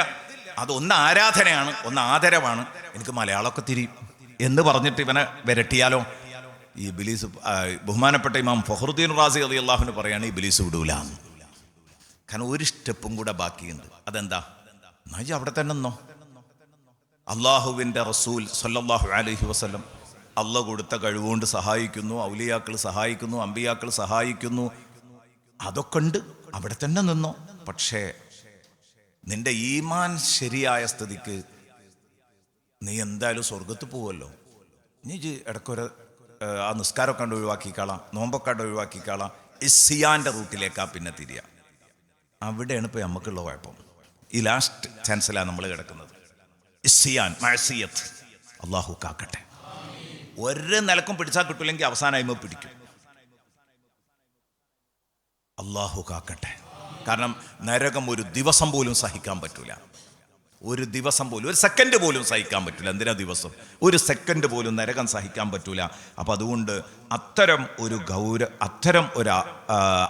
അതൊന്ന് ആരാധനയാണ്, ഒന്ന് ആദരവാണ്, എനിക്ക് മലയാളമൊക്കെ തിരിയും എന്ന് പറഞ്ഞിട്ട് ഇവനെ വിരട്ടിയാലോ? ഈ ഇബ്ലീസ്, ബഹുമാനപ്പെട്ട ഇമാം ഫഖ്റുദ്ദീൻ റാസി റളിയല്ലാഹു അൻഹു പറയാണ്, ഇബ്ലീസ് വിടൂല. കാരണം ഒരു സ്റ്റെപ്പും കൂടെ ബാക്കിയുണ്ട്. അതെന്താ? എന്നാ അവിടെ തന്നെ നിന്നോ. അള്ളാഹുവിൻ്റെ റസൂൽ സല്ലല്ലാഹു അലൈഹി വസല്ലം അള്ളാഹ് കൊടുത്ത കഴിവുകൊണ്ട് സഹായിക്കുന്നു, ഔലിയാക്കൾ സഹായിക്കുന്നു, അമ്പിയാക്കൾ സഹായിക്കുന്നു, അതൊക്കെ ഉണ്ട്, അവിടെ തന്നെ നിന്നോ. പക്ഷേ നിന്റെ ഈമാൻ ശരിയായ സ്ഥിതിക്ക് നീ എന്തായാലും സ്വർഗത്ത് പോവുമല്ലോ. നീ ഇടയ്ക്കൊരു ആ നിസ്കാരമൊക്കെ കണ്ട് ഒഴിവാക്കിക്കാളാം, നോമ്പൊക്കെ കണ്ട് ഒഴിവാക്കിക്കാളാം, ഇസ്യാൻ്റെ റൂട്ടിലേക്കാ പിന്നെ തിരിയുക. അവിടെയാണ് ഇപ്പോൾ നമുക്കുള്ള കുഴപ്പം. ഈ ലാസ്റ്റ് ചാൻസിലാണ് നമ്മൾ കിടക്കുന്നത്. ഇസ്യാൻ, മഅസിയത്ത്, അള്ളാഹു കാക്കട്ടെ. ഒരു നിലക്കും പിടിച്ചാൽ കിട്ടില്ലെങ്കിൽ അവസാനമായിമ പിടിക്കും. അള്ളാഹു കാക്കട്ടെ. കാരണം നരകം ഒരു ദിവസം പോലും സഹിക്കാൻ പറ്റൂല. ഒരു ദിവസം പോലും, ഒരു സെക്കൻഡ് പോലും സഹിക്കാൻ പറ്റൂല. എന്തിനാ ദിവസം? ഒരു സെക്കൻഡ് പോലും നരകം സഹിക്കാൻ പറ്റൂല. അപ്പം അതുകൊണ്ട് അത്തരം ഒരു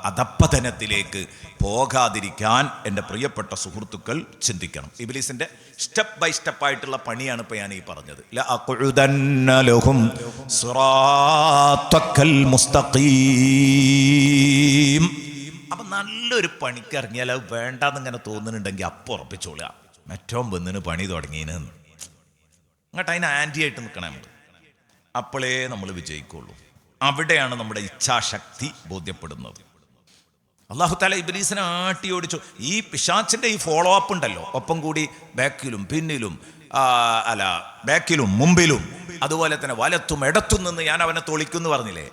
അധപ്പതനത്തിലേക്ക് പോകാതിരിക്കാൻ എൻ്റെ പ്രിയപ്പെട്ട സുഹൃത്തുക്കൾ ചിന്തിക്കണം. ഇബ്ലീസിൻ്റെ സ്റ്റെപ്പ് ബൈ സ്റ്റെപ്പായിട്ടുള്ള പണിയാണ് ഇപ്പോൾ ഞാൻ ഈ പറഞ്ഞത്. ലഅഖുദന്ന ലഹും സിറാത്തക്കൽ മുസ്തഖീം. അപ്പം നല്ലൊരു പണിക്ക് ഇറങ്ങിയാൽ അത് വേണ്ടാന്നിങ്ങനെ തോന്നുന്നുണ്ടെങ്കിൽ അപ്പം ഉറപ്പിച്ചോളുക, ഏറ്റവും വന്നിന് പണി തുടങ്ങിയെന്ന്. അങ്ങോട്ട് അതിന് ആൻറ്റി ആയിട്ട് നിൽക്കണം നമ്മൾ. അപ്പോഴേ നമ്മൾ വിജയിക്കുള്ളൂ. അവിടെയാണ് നമ്മുടെ ഇച്ഛാശക്തി ബോധ്യപ്പെടുന്നത്. അല്ലാഹു തആല ഇബ്ലീസിനെ ആട്ടി ഓടിച്ചു. ഈ പിശാചിൻ്റെ ഈ ഫോളോ അപ്പ് ഉണ്ടല്ലോ, ഒപ്പം കൂടി ബാക്കിലും പിന്നിലും, ബാക്കിലും മുമ്പിലും, അതുപോലെ തന്നെ വലത്തും ഇടത്തും നിന്ന് ഞാൻ അവനെ തൊളിക്കുന്നു പറഞ്ഞില്ലേ.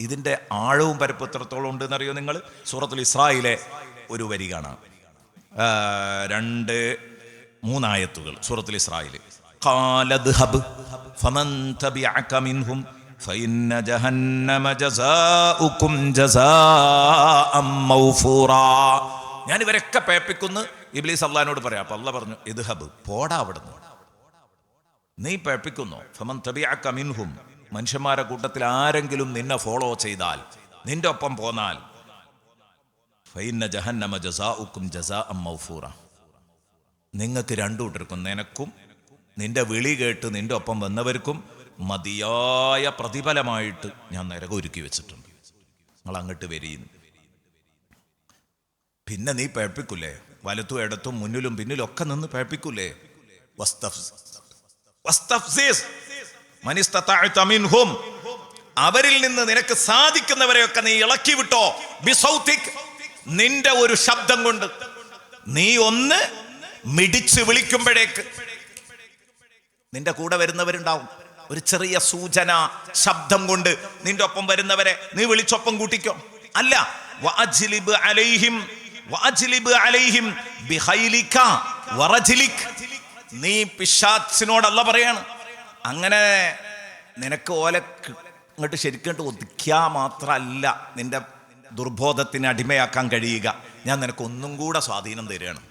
ഇതിൻ്റെ ആഴവും പരപ്പ് എത്രത്തോളം ഉണ്ടെന്നറിയോ നിങ്ങൾ? സൂറത്തുൽ ഇസ്രായിലെ ഒരു വരി കാണാം, 2-3 ആയത്തുകൾ സൂറത്തുൽ ഇസ്രായിൽ. ഖാലദ്ഹബ് ഫമൻ തബിഅക മിൻഹും ഫഇന്ന ജഹന്നമ ജസാഉകും ജസാഅം മൗഫൂറാ. ഞാൻ ഇവരൊക്കെ പേപ്പിക്കുന്നു ഇബ്ലീസ് അള്ളാഹിനോട് പറയാം. അപ്പം അള്ളാഹ് പറഞ്ഞു, ഇദ്ഹബ്, പോടാ അവിടുന്ന്, നീ പേപ്പിക്കുന്നു. ഫമൻ തബിഅക മിൻഹും, മനുഷ്യന്മാരുടെ കൂട്ടത്തിൽ ആരെങ്കിലും നിന്നെ ഫോളോ ചെയ്താൽ, നിന്റെ ഒപ്പം പോന്നാൽ, ഫഇന്ന ജഹന്നമ ജസാഉകും ജസാഅം മൗഫൂറ, നിങ്ങൾക്ക് രണ്ടു കൂട്ടർക്കും, നിനക്കും നിന്റെ വിളി കേട്ട് നിന്റെ ഒപ്പം വന്നവർക്കും മതിയായ പ്രതിഫലമായിട്ട് ഞാൻ നരകം ഒരുക്കി വെച്ചിട്ടുണ്ട്. നിങ്ങൾ അങ്ങോട്ട് വരീന്ന്. പിന്നെ നീ പേപ്പിക്കൂലേ? വലത്തും ഇടത്തും മുന്നിലും പിന്നിലും ഒക്കെ നിന്ന് പേപ്പിക്കൂലേ? അവരിൽ നിന്ന് നിനക്ക് സാധിക്കുന്നവരെയൊക്കെ നീ ഇളക്കി വിട്ടോ. ബിസൗതിക്, നിന്റെ ഒരു ശബ്ദം കൊണ്ട്. നീ ഒന്ന് മിടിച്ച് വിളിക്കുമ്പോഴേക്ക് നിന്റെ കൂടെ വരുന്നവരുണ്ടാവും. ഒരു ചെറിയ സൂചന ശബ്ദം കൊണ്ട് നിന്റെ ഒപ്പം വരുന്നവരെ നീ വിളിച്ചൊപ്പം കൂട്ടിക്കോ. അല്ല, വഅജ്ലിബ് അലൈഹിം ബിഖൈലിക വറജ്ലിക്. നീ പിശാചിനോട് അല്ലാഹ് പറയാണ്, അങ്ങനെ നിനക്ക് ഓലെ ഇങ്ങോട്ട് ശരിക്കും ഒതുക്കിയാൽ മാത്രമല്ല നിന്റെ ദുർബോധത്തിന് അടിമയാക്കാൻ കഴിയുക, ഞാൻ നിനക്ക് ഒന്നും കൂടെ സ്വാധീനം തരികയാണ്.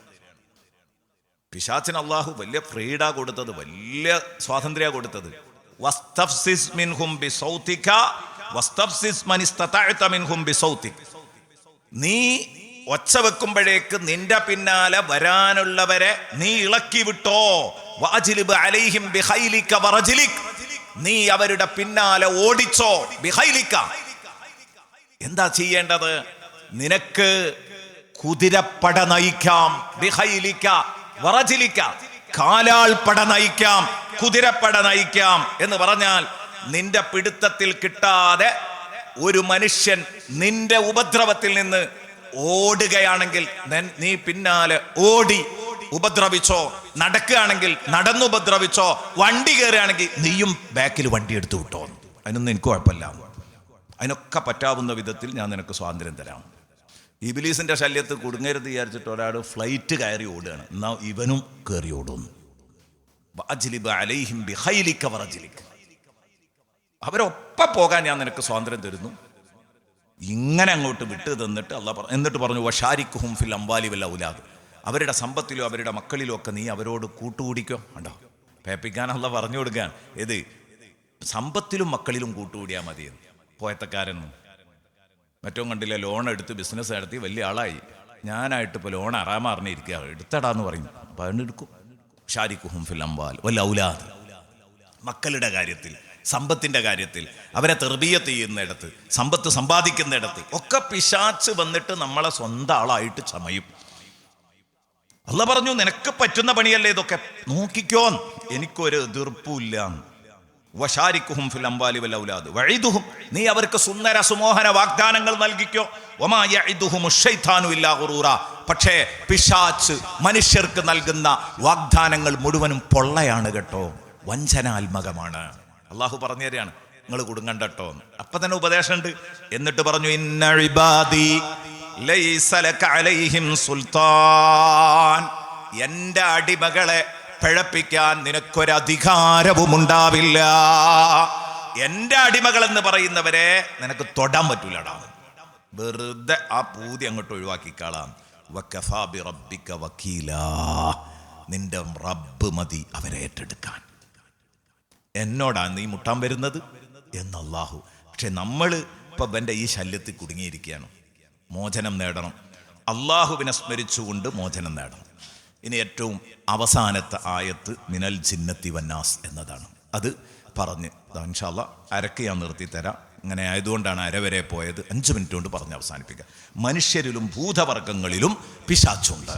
പിശാചിന് അള്ളാഹു വലിയ ഫ്രീഡ കൊടുത്തത്, വലിയ സ്വാതന്ത്ര്യ കൊടുത്തത്. വസ്തഫ്സിസ് മിൻഹും ബിസൗതിക വസ്തഫ്സിസ് മൻ ഇസ്തതഅത മിൻഹും ബിസൗതിക. നീ ഒച്ച വെക്കുമ്പോഴേക്ക് നിന്റെ പിന്നാലെ വരാനുള്ളവരെ നീ ഇളക്കി വിട്ടോ. വഅജ്ലിബ് അലൈഹിം ബിഖൈലിക വറജ്ലിക. നീ അവരുടെ പിന്നാലെ ഓടിച്ചോ. ബിഖൈലിക എന്താ ചെയ്യേണ്ടത്? നിനക്ക് കുതിരപ്പട നയിക്കാം. ബിഖൈലിക വറജ്ലിക കാലാൾ പട നയിക്കാം, കുതിരപ്പട നയിക്കാം എന്ന് പറഞ്ഞാൽ നിന്റെ പിടുത്തത്തിൽ കിട്ടാതെ ഒരു മനുഷ്യൻ നിന്റെ ഉപദ്രവത്തിൽ നിന്ന് ഓടുകയാണെങ്കിൽ നീ പിന്നാലെ ഓടി ഉപദ്രവിച്ചോ, നടക്കുകയാണെങ്കിൽ നടന്നുപദ്രവിച്ചോ, വണ്ടി കയറുകയാണെങ്കിൽ നീയും ബാക്കിൽ വണ്ടി എടുത്തു വിട്ടോ. അതിനൊന്നും എനിക്ക് കുഴപ്പമില്ല. അതിനൊക്കെ പറ്റാവുന്ന വിധത്തിൽ ഞാൻ നിനക്ക് സ്വാതന്ത്ര്യം തരാം. ഇബ്ലീസിന്റെ ശല്യത്ത് കുടുങ്ങരുത് വിചാരിച്ചിട്ട് ഒരാൾ ഫ്ലൈറ്റ് കയറി ഓടുകയാണ്, എന്നാൽ ഇവനും കയറി ഓടുന്നു. അവരൊപ്പം പോകാൻ ഞാൻ നിനക്ക് സ്വാതന്ത്ര്യം തരുന്നു. ഇങ്ങനെ അങ്ങോട്ട് വിട്ടു തന്നിട്ട് എന്നിട്ട് പറഞ്ഞു വശാരിക്കുഹും ഫിൽ അംവാലി വൽ ഔലാദ്. അവരുടെ സമ്പത്തിലോ അവരുടെ മക്കളിലോ ഒക്കെ നീ അവരോട് കൂട്ടുകൂടിക്കോ. കണ്ടോ, പേപ്പിക്കാൻ അള്ളാഹ് പറഞ്ഞു കൊടുക്കാൻ, ഏത് സമ്പത്തിലും മക്കളിലും കൂട്ടുകൂടിയാൽ മതിയെന്ന്. പോയത്തക്കാരൻ മറ്റോ കണ്ടില്ല, ലോൺ എടുത്ത് ബിസിനസ് നടത്തി വലിയ ആളായി. ഞാനായിട്ട് ഇപ്പോൾ ലോൺ അറാമാറിഞ്ഞിരിക്കുക, എടുത്തടാന്ന് പറയും. അപ്പം അതിനെടുക്കും. ഷാരിക്കുഹും ഫിൽ അംവാൽ വൽ ഔലാദ്. മക്കളുടെ കാര്യത്തിൽ, സമ്പത്തിന്റെ കാര്യത്തിൽ, അവരെ തെർബിയത്ത് ചെയ്യുന്നിടത്ത്, സമ്പത്ത് സമ്പാദിക്കുന്നിടത്ത് ഒക്കെ പിശാച്ച് വന്നിട്ട് നമ്മളെ സ്വന്തം ആളായിട്ട് ചമയും. അള്ളാഹ് പറഞ്ഞു നിനക്ക് പറ്റുന്ന പണിയല്ലേ ഇതൊക്കെ, നോക്കിക്കോ, എനിക്കൊരു എതിർപ്പുമില്ല. വശാരിക്കുഹും ഫിൽ അംവാലി വൽ ഔലാദ് വഇദുഹും, നീ അവർക്ക് സുന്ദര സുമോഹന വാഗ്ദാനങ്ങൾ നൽകിക്കോ. വമാ യഇദുഹുമുശ് ശൈത്താനു ഇല്ലാ ഗുറൂറ. പക്ഷേ പിശാച്ച് മനുഷ്യർക്ക് നൽകുന്ന വാഗ്ദാനങ്ങൾ മുഴുവനും പൊള്ളയാണ് കേട്ടോ, വഞ്ചനാത്മകമാണ്. അള്ളാഹു പറഞ്ഞു തരികയാണ്, നിങ്ങൾ കുടുങ്ങണ്ടട്ടോ. അപ്പൊ തന്നെ ഉപദേശമുണ്ട്. എന്നിട്ട് പറഞ്ഞു ഇന്ന ഇബാദി ലൈസ ലക അലൈഹിം സുൽത്താൻ. എന്റെ അടിമകളെ പിഴപ്പിക്കാൻ നിനക്കൊരധികാരവും ഉണ്ടാവില്ല. എന്റെ അടിമകൾ എന്ന് പറയുന്നവരെ നിനക്ക് തൊടാൻ പറ്റൂലടാ. വെറുതെ ആ പൂതി അങ്ങോട്ട് ഒഴിവാക്കിക്കാളാം. വകഫാ ബിറബ്ബിക വക്കീലാ. നിന്റെ റബ്ബ് മതി അവരെ ഏറ്റെടുക്കാൻ. എന്നോടാണ് നീ മുട്ടാൻ വരുന്നത് എന്ന് അല്ലാഹു. പക്ഷെ നമ്മൾ ഇപ്പൊ എൻ്റെ ഈ ശല്യത്തിൽ കുടുങ്ങിയിരിക്കുകയാണ്. മോചനം നേടണം, അള്ളാഹുവിനെ സ്മരിച്ചുകൊണ്ട് മോചനം നേടണം. ഇനി ഏറ്റവും അവസാനത്തെ ആയത്ത് മിനൽ ജിന്നത്തി വന്നാസ് എന്നതാണ്. അത് പറഞ്ഞ് ഇൻഷാ അല്ലാഹ് അരക്ക് ഞാൻ നിർത്തി തരാം. ഇങ്ങനെ ആയതുകൊണ്ടാണ് അരവരെ പോയത്. 5 മിനിറ്റ് കൊണ്ട് പറഞ്ഞ് അവസാനിപ്പിക്കുക. മനുഷ്യരിലും ഭൂതവർഗങ്ങളിലും പിശാച്ചുണ്ട്.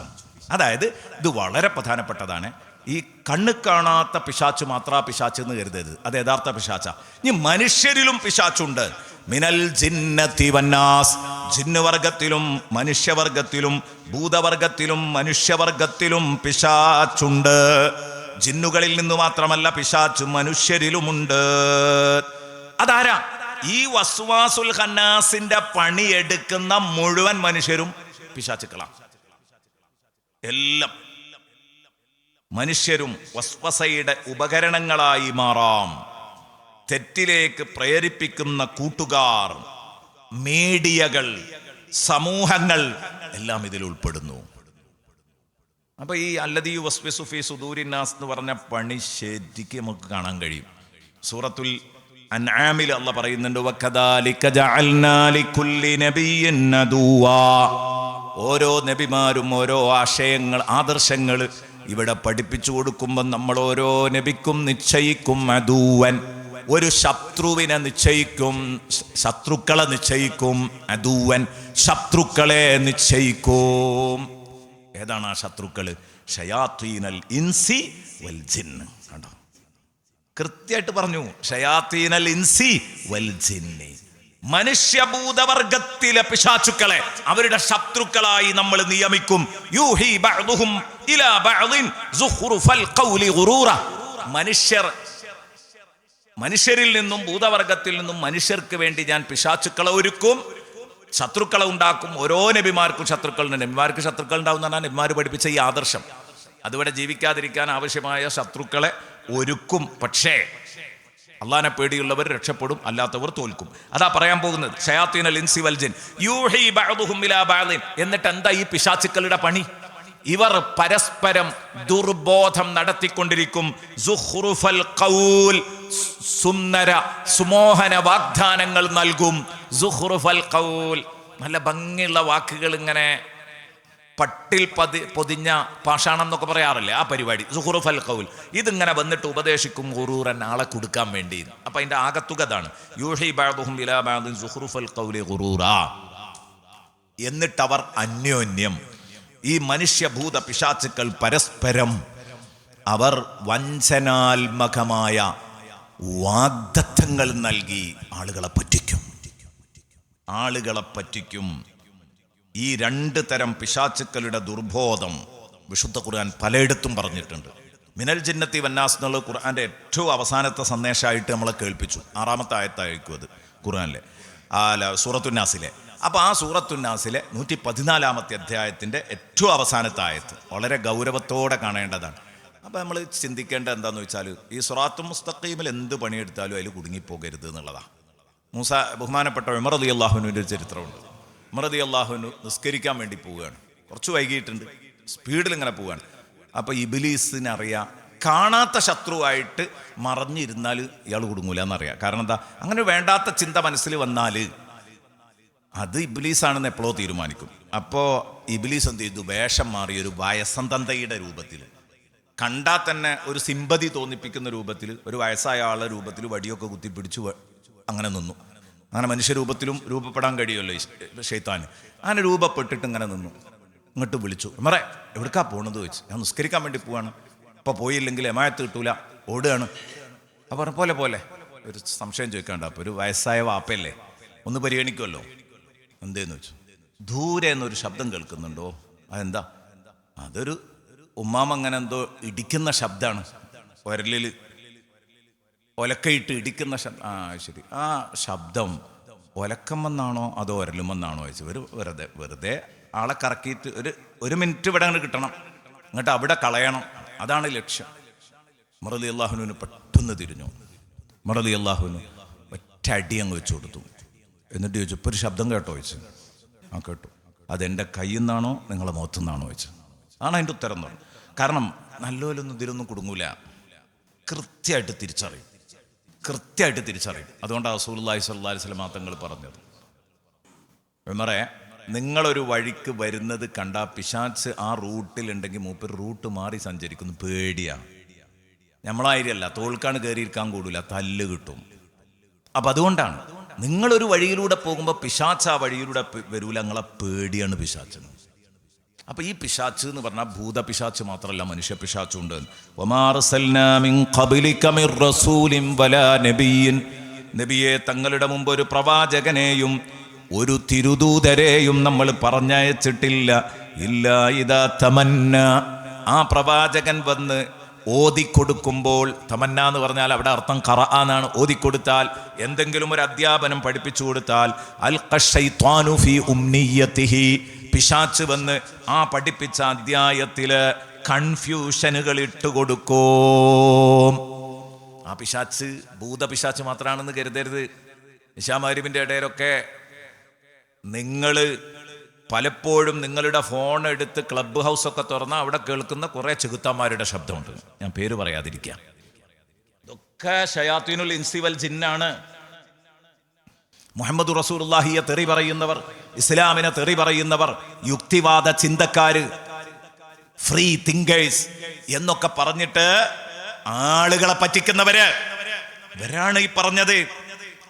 അതായത് ഇത് വളരെ പ്രധാനപ്പെട്ടതാണ്. ഈ കണ്ണ് കാണാത്ത പിശാച്ച് മാത്രാ പിശാച്ച് എന്ന് കരുതരുത്, അത് യഥാർത്ഥ പിശാച്ച. ഇനി മനുഷ്യരിലും പിശാച്ചുണ്ട്. മിനൽ ജിന്നത്തി വന്നാസ്, ജിന്നുവർഗത്തിലും മനുഷ്യവർഗത്തിലും ഭൂതവർഗത്തിലും മനുഷ്യവർഗത്തിലും പിശാച്ചുണ്ട്. ജിന്നുകളിൽ നിന്ന് മാത്രമല്ല പിശാച്ച് മനുഷ്യരിലുമുണ്ട്. അതാരാ? ഈ വസ്വാസുൽ ഖന്നാസിന്റെ പണിയെടുക്കുന്ന മുഴുവൻ മനുഷ്യരും പിശാച്ചുക്കളാണ്. എല്ലാം മനുഷ്യരും വസ്വസയുടെ ഉപകരണങ്ങളായി മാറാം. തെറ്റിലേക്ക് പ്രേരിപ്പിക്കുന്ന കൂട്ടുകാർ, മീഡിയകൾ, സമൂഹങ്ങൾ എല്ലാം ഇതിൽ ഉൾപ്പെടുന്നു. അപ്പൊ ഈ അല്ലദീ വസ്വസു ഫീ സുദൂരിന്നാസ് എന്ന് പറഞ്ഞ പണി ശരിക്കും നമുക്ക് കാണാൻ കഴിയും. സൂറത്തുൽ അൻആമിൽ അല്ലാഹ് പറയുന്നുണ്ട് വകദാലിക ജഅൽനാ ലികുല്ലി നബിയ്യിൻ അദുവാ. ഓരോ നബിമാരും ഓരോ ആശയങ്ങൾ, ആദർശങ്ങൾ ഇവിടെ പഠിപ്പിച്ചു കൊടുക്കുമ്പോൾ നമ്മൾ ഓരോ നബിക്കും നിശ്ചയിക്കും അദൂവൻ, ഒരു ശത്രുവിനെ നിശ്ചയിക്കും, ശത്രുക്കളെ നിശ്ചയിക്കും. അദൂവൻ, ശത്രുക്കളെ നിശ്ചയിക്കും. ഏതാണ് ആ ശത്രുക്കള്? ശയാത്തീനൽ ഇൻസി വൽ ജിന്ന്. കണ്ടോ, കൃത്യമായിട്ട് പറഞ്ഞു. ശയാത്തീനൽ ഇൻസി വൽ ജിന്നി, മനുഷ്യഭൂതവർഗത്തിലെ പിശാചുക്കളെ അവരുടെ ശത്രുക്കളായി നമ്മൾ നിയമിക്കും. യൂഹി ബഅ്ദുഹും ഇലാ ബഅ്ദിൻ സുഖ്റുഫൽ ഖൗലി ഗുറൂറ. മനുഷ്യരിൽ നിന്നും ഭൂതവർഗത്തിൽ നിന്നും മനുഷ്യർക്ക് വേണ്ടി ഞാൻ പിശാചുക്കളെ ഒരുക്കും, ശത്രുക്കളെ ഉണ്ടാക്കും. ഓരോ നബിമാർക്കും ശത്രുക്കളുണ്ട്. നബിമാർക്ക് ശത്രുക്കൾ ഉണ്ടാവും എന്നാണ് നബിമാർ പഠിപ്പിച്ച ഈ ആദർശം. അതുവരെ ജീവിക്കാതിരിക്കാൻ ആവശ്യമായ ശത്രുക്കളെ ഒരുക്കും. പക്ഷേ അള്ളാഹിനെ പേടിയുള്ളവർ രക്ഷപ്പെടും, അല്ലാത്തവർ തോൽക്കും. അതാ പറയാൻ പോകുന്നത്. ശയാത്തീനൽ ഇൻസി വൽ ജിൻ യൂഹി ബഅദുഹും ഇലാ ബഅദിൻ. എന്നിട്ട് എന്താ ഈ പിശാചുക്കളുടെ പണി? ഇവർ പരസ്പരം ദുർബോധം നടത്തിക്കൊണ്ടിരിക്കും. സുഖ്റുഫൽ ഖൗൽ, സുന്ദര സുമോഹന വാഗ്ദാനങ്ങൾ നൽകും. സുഖ്റുഫൽ ഖൗൽ, നല്ല ഭംഗിയുള്ള വാക്കുകൾ, ഇങ്ങനെ പട്ടിൽ പൊതിഞ്ഞ പാഷാണം എന്നൊക്കെ പറയാറില്ലേ, ആ പരിപാടി. സുഖ്റുഫൽ ഖൗൽ, ഇതിങ്ങനെ വന്നിട്ട് ഉപദേശിക്കും ഗുറൂറൻ, ആളെ കൊടുക്കാൻ വേണ്ടി. അപ്പൊ അതിന്റെ ആകത്തുക അതാണ്. യൂഹി ബഅദുഹും ഇലാ ബഅദിൻ സുഖ്റുഫൽ ഖൗലി ഗുറൂറാ. എന്നിട്ടവർ അന്യോന്യം, ഈ മനുഷ്യഭൂത പിശാചുക്കൾ പരസ്പരം അവർ വഞ്ചനാത്മകമായ വാഗ്ദത്തങ്ങൾ നൽകി ആളുകളെ പറ്റിക്കും. ഈ രണ്ട് തരം പിശാചുക്കളുടെ ദുർബോധം വിശുദ്ധ ഖുർആൻ പലയിടത്തും പറഞ്ഞിട്ടുണ്ട്. മിനൽ ജിന്നത്തി വന്നാസ് എന്നുള്ള ഖുർആന്റെ ഏറ്റവും അവസാനത്തെ സന്ദേശമായിട്ട് നമ്മളെ കേൾപ്പിച്ചു. 6-ാമത്തെ ആയത്തായിരിക്കും അത് ഖുർആനിലെ, സൂറത്തുന്നാസിലെ. അപ്പോൾ ആ സൂറത്തുന്നാസിലെ 114-ാമത്തെ അധ്യായത്തിൻ്റെ ഏറ്റവും അവസാനത്തെ ആയത്ത് വളരെ ഗൗരവത്തോടെ കാണേണ്ടതാണ്. അപ്പോൾ നമ്മൾ ചിന്തിക്കേണ്ട എന്താണെന്ന് വെച്ചാൽ, ഈ സിറാത്തുൽ മുസ്തഖീമിൽ എന്ത് പണിയെടുത്താലും അതിൽ കുടുങ്ങിപ്പോകരുത് എന്നുള്ളതാണ്. ബഹുമാനപ്പെട്ട ഉമർ റളിയല്ലാഹുവിൻ്റെ ഒരു ചരിത്രമുണ്ട്. ഉമർ റളിയല്ലാഹുവിന് നിസ്കരിക്കാൻ വേണ്ടി പോവുകയാണ്. കുറച്ച് വൈകിയിട്ടുണ്ട്, സ്പീഡിൽ ഇങ്ങനെ പോവുകയാണ്. അപ്പോൾ ഇബ്ലീസിനറിയാം കാണാത്ത ശത്രുവായിട്ട് മറഞ്ഞിരുന്നാൽ ഇയാൾ കുടുങ്ങൂല എന്നറിയാം. കാരണം എന്താ, അങ്ങനെ വേണ്ടാത്ത ചിന്ത മനസ്സിൽ വന്നാൽ അത് ഇബ്ലീസാണെന്ന് എപ്പോഴോ തീരുമാനിക്കും. അപ്പോൾ ഇബ്ലീസ് എന്ത് ചെയ്തു, വേഷം മാറി ഒരു വയസ്സന്തന്തയുടെ രൂപത്തിൽ, കണ്ടാൽ തന്നെ ഒരു സിമ്പതി തോന്നിപ്പിക്കുന്ന രൂപത്തിൽ, ഒരു വയസ്സായ ആളുടെ രൂപത്തിൽ വടിയൊക്കെ കുത്തിപ്പിടിച്ചു അങ്ങനെ നിന്നു. അങ്ങനെ മനുഷ്യരൂപത്തിലും രൂപപ്പെടാൻ കഴിയുമല്ലോ ശൈത്താന്. അങ്ങനെ രൂപപ്പെട്ടിട്ട് ഇങ്ങനെ നിന്നു. ഇങ്ങോട്ട് വിളിച്ചു, ഉമറേ എവിടേക്കാ പോകണമെന്ന് ചോദിച്ചു. ഞാൻ നിസ്കരിക്കാൻ വേണ്ടി പോവാണ്, അപ്പോൾ പോയില്ലെങ്കിൽ എമായത്ത് കിട്ടൂല, ഓടുകയാണ്. അപ്പോൾ പോലെ ഒരു സംശയം ചോദിക്കാണ്ട്. അപ്പോൾ ഒരു വയസ്സായ വാപ്പയല്ലേ, ഒന്ന് പരിഗണിക്കുമല്ലോ. എന്തേന്ന് വെച്ചു, ദൂരെ എന്നൊരു ശബ്ദം കേൾക്കുന്നുണ്ടോ? അതെന്താ? അതൊരു ഉമ്മാമ അങ്ങനെ എന്തോ ഇടിക്കുന്ന ശബ്ദമാണ്, ഒരലിൽ ഒലക്കയിട്ട് ഇടിക്കുന്ന ശബ്ദം. ആ ശരി, ആ ശബ്ദം ഒലക്കമെന്നാണോ അതോ ഒരലുമെന്നാണോ ചോദിച്ചു. വെറുതെ ആളെ കറക്കിയിട്ട് ഒരു മിനിറ്റ് ഇവിടെ അങ്ങോട്ട് കിട്ടണം, എന്നിട്ട് അവിടെ കളയണം, അതാണ് ലക്ഷ്യം. ഉമർ റളിയല്ലാഹുവിന് പെട്ടെന്ന് തിരിഞ്ഞു. ഉമർ റളിയല്ലാഹുവിന് ഒറ്റ അടി അങ്ങ് വെച്ചു കൊടുത്തു. എന്നിട്ട് ചോദിച്ചു, ഇപ്പോൾ ഒരു ശബ്ദം കേട്ടോ ചോദിച്ചു. ആ കേട്ടു. അതെൻ്റെ കയ്യിൽ നിന്നാണോ നിങ്ങളെ മുഖത്തു നിന്നാണോ ചോദിച്ചു. ആണ് അതിൻ്റെ ഉത്തരം എന്ന് പറഞ്ഞു. കാരണം നല്ലപോലൊന്നും ഇതിലൊന്നും കുടുങ്ങൂല, കൃത്യമായിട്ട് തിരിച്ചറിയും. അതുകൊണ്ടാണ് റസൂലുള്ളാഹി സ്വല്ലല്ലാഹി അലൈഹി വസല്ലം തങ്ങൾ പറഞ്ഞത്, ഉമറേ നിങ്ങളൊരു വഴിക്ക് വരുന്നത് കണ്ട പിശാച് ആ റൂട്ടിലുണ്ടെങ്കിൽ മൂപ്പർ റൂട്ട് മാറി സഞ്ചരിക്കുന്നു. പേടിയാണ്. നമ്മളായിരിക്കല്ല, തോൾക്കാണ് കയറിയിരിക്കാൻ കൂടില്ല, തല്ല് കിട്ടും. അപ്പം അതുകൊണ്ടാണ് നിങ്ങളൊരു വഴിയിലൂടെ പോകുമ്പോൾ പിശാച്ച് ആ വഴിയിലൂടെ വരൂല, നിങ്ങളെ പേടിയാണ് പിശാച്ചിന്. അപ്പം ഈ പിശാച്ച് എന്ന് പറഞ്ഞാൽ ഭൂതപിശാച്ച് മാത്രമല്ല, മനുഷ്യ പിശാച്ചുണ്ട്. നബിയെ തങ്ങളുടെ മുമ്പ് ഒരു പ്രവാചകനെയും ഒരു തിരുദൂതരെയും നമ്മൾ പറഞ്ഞയച്ചിട്ടില്ല. ഇല്ലാ ഇദാ തമന്ന, ആ പ്രവാചകൻ വന്ന് ഓതിക്കൊടുക്കുമ്പോൾ, തമന്ന എന്ന് പറഞ്ഞാൽ അവിടെ അർത്ഥം ഖറഅനാണ്. ഓതിക്കൊടുത്താൽ, എന്തെങ്കിലും ഒരു അധ്യാപനം പഠിപ്പിച്ചു കൊടുത്താൽ, അൽഖ ശൈത്വാനു ഫീ ഉംനിയതിഹി, പിശാച്ച് വന്ന് ആ പഠിപ്പിച്ച അധ്യായത്തില് കൺഫ്യൂഷനുകൾ ഇട്ടുകൊടുക്കും. ആ പിശാച്ച് ഭൂതപിശാച്ച് മാത്രമാണെന്ന് കരുതരുത്. ഇശാ മഗ്‌രിബിന്റെ ഇടയിലൊക്കെ നിങ്ങൾ പലപ്പോഴും നിങ്ങളുടെ ഫോൺ എടുത്ത് ക്ലബ് ഹൗസൊക്കെ തുറന്നാൽ അവിടെ കേൾക്കുന്ന കുറേ ചെകുത്താന്മാരുടെ ശബ്ദമുണ്ട്. ഞാൻ പേര് പറയാതിരിക്കാം. ഇതൊക്കെ ശയാത്തീനുൽ ഇൻസി വൽ ജിന്നാണ്. മുഹമ്മദ് റസൂലുള്ളാഹിയെ തെറി പറയുന്നവർ, ഇസ്ലാമിനെ തെറി പറയുന്നവർ, യുക്തിവാദ ചിന്തക്കാര്, ഫ്രീ തിങ്കേഴ്സ് എന്നൊക്കെ പറഞ്ഞിട്ട് ആളുകളെ പറ്റിക്കുന്നവര് ഇവരാണ് ഈ പറഞ്ഞത്.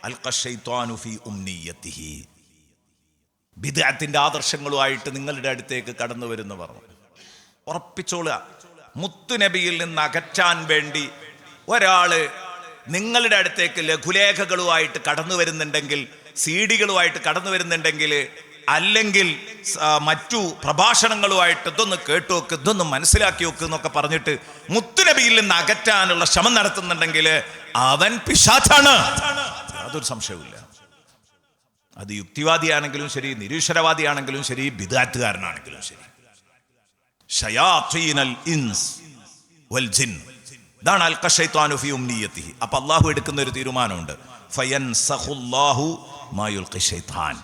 അൽഖ ശൈത്വാനു ഫീ ഉംനിയതിഹി, ബിദ്അത്തിന്റെ ആദർശങ്ങളുമായിട്ട് നിങ്ങളുടെ അടുത്തേക്ക് കടന്നു വരുന്നവർ. ഉറപ്പിച്ചോളുക, മുത്തുനബിയിൽ നിന്ന് അകറ്റാൻ വേണ്ടി ഒരാള് നിങ്ങളുടെ അടുത്തേക്ക് ലഘുലേഖകളുമായിട്ട് കടന്നു വരുന്നുണ്ടെങ്കിൽ, സീഡികളുമായിട്ട് കടന്നു വരുന്നുണ്ടെങ്കിൽ, അല്ലെങ്കിൽ മറ്റു പ്രഭാഷണങ്ങളുമായിട്ട് ഇതൊന്ന് കേട്ടു നോക്ക്, ഇതൊന്ന് മനസ്സിലാക്കി നോക്ക് എന്നൊക്കെ പറഞ്ഞിട്ട് മുത്തുനബിയിൽ നിന്ന് അകറ്റാനുള്ള ശ്രമം നടത്തുന്നുണ്ടെങ്കിൽ അവൻ പിശാചാണ്, യാതൊരു സംശയവുമില്ല. അത് യുക്തിവാദിയാണെങ്കിലും ശരി, നിരീശ്വരവാദിയാണെങ്കിലും ശരി, ബിദ്അത്തുകാരനാണെങ്കിലും ശരി. ശയാത്തീനൽ ഇൻസ് വൽ ജിൻ, ഇതാണ് അൽഖ ശൈത്വാനു ഫീ ഉംനിയതിഹി. അപ്പൊ അള്ളാഹു എടുക്കുന്ന ഒരു തീരുമാനമുണ്ട്, ഫയൻസഖുല്ലാഹു മാ യുൽഖി ശൈത്താൻ.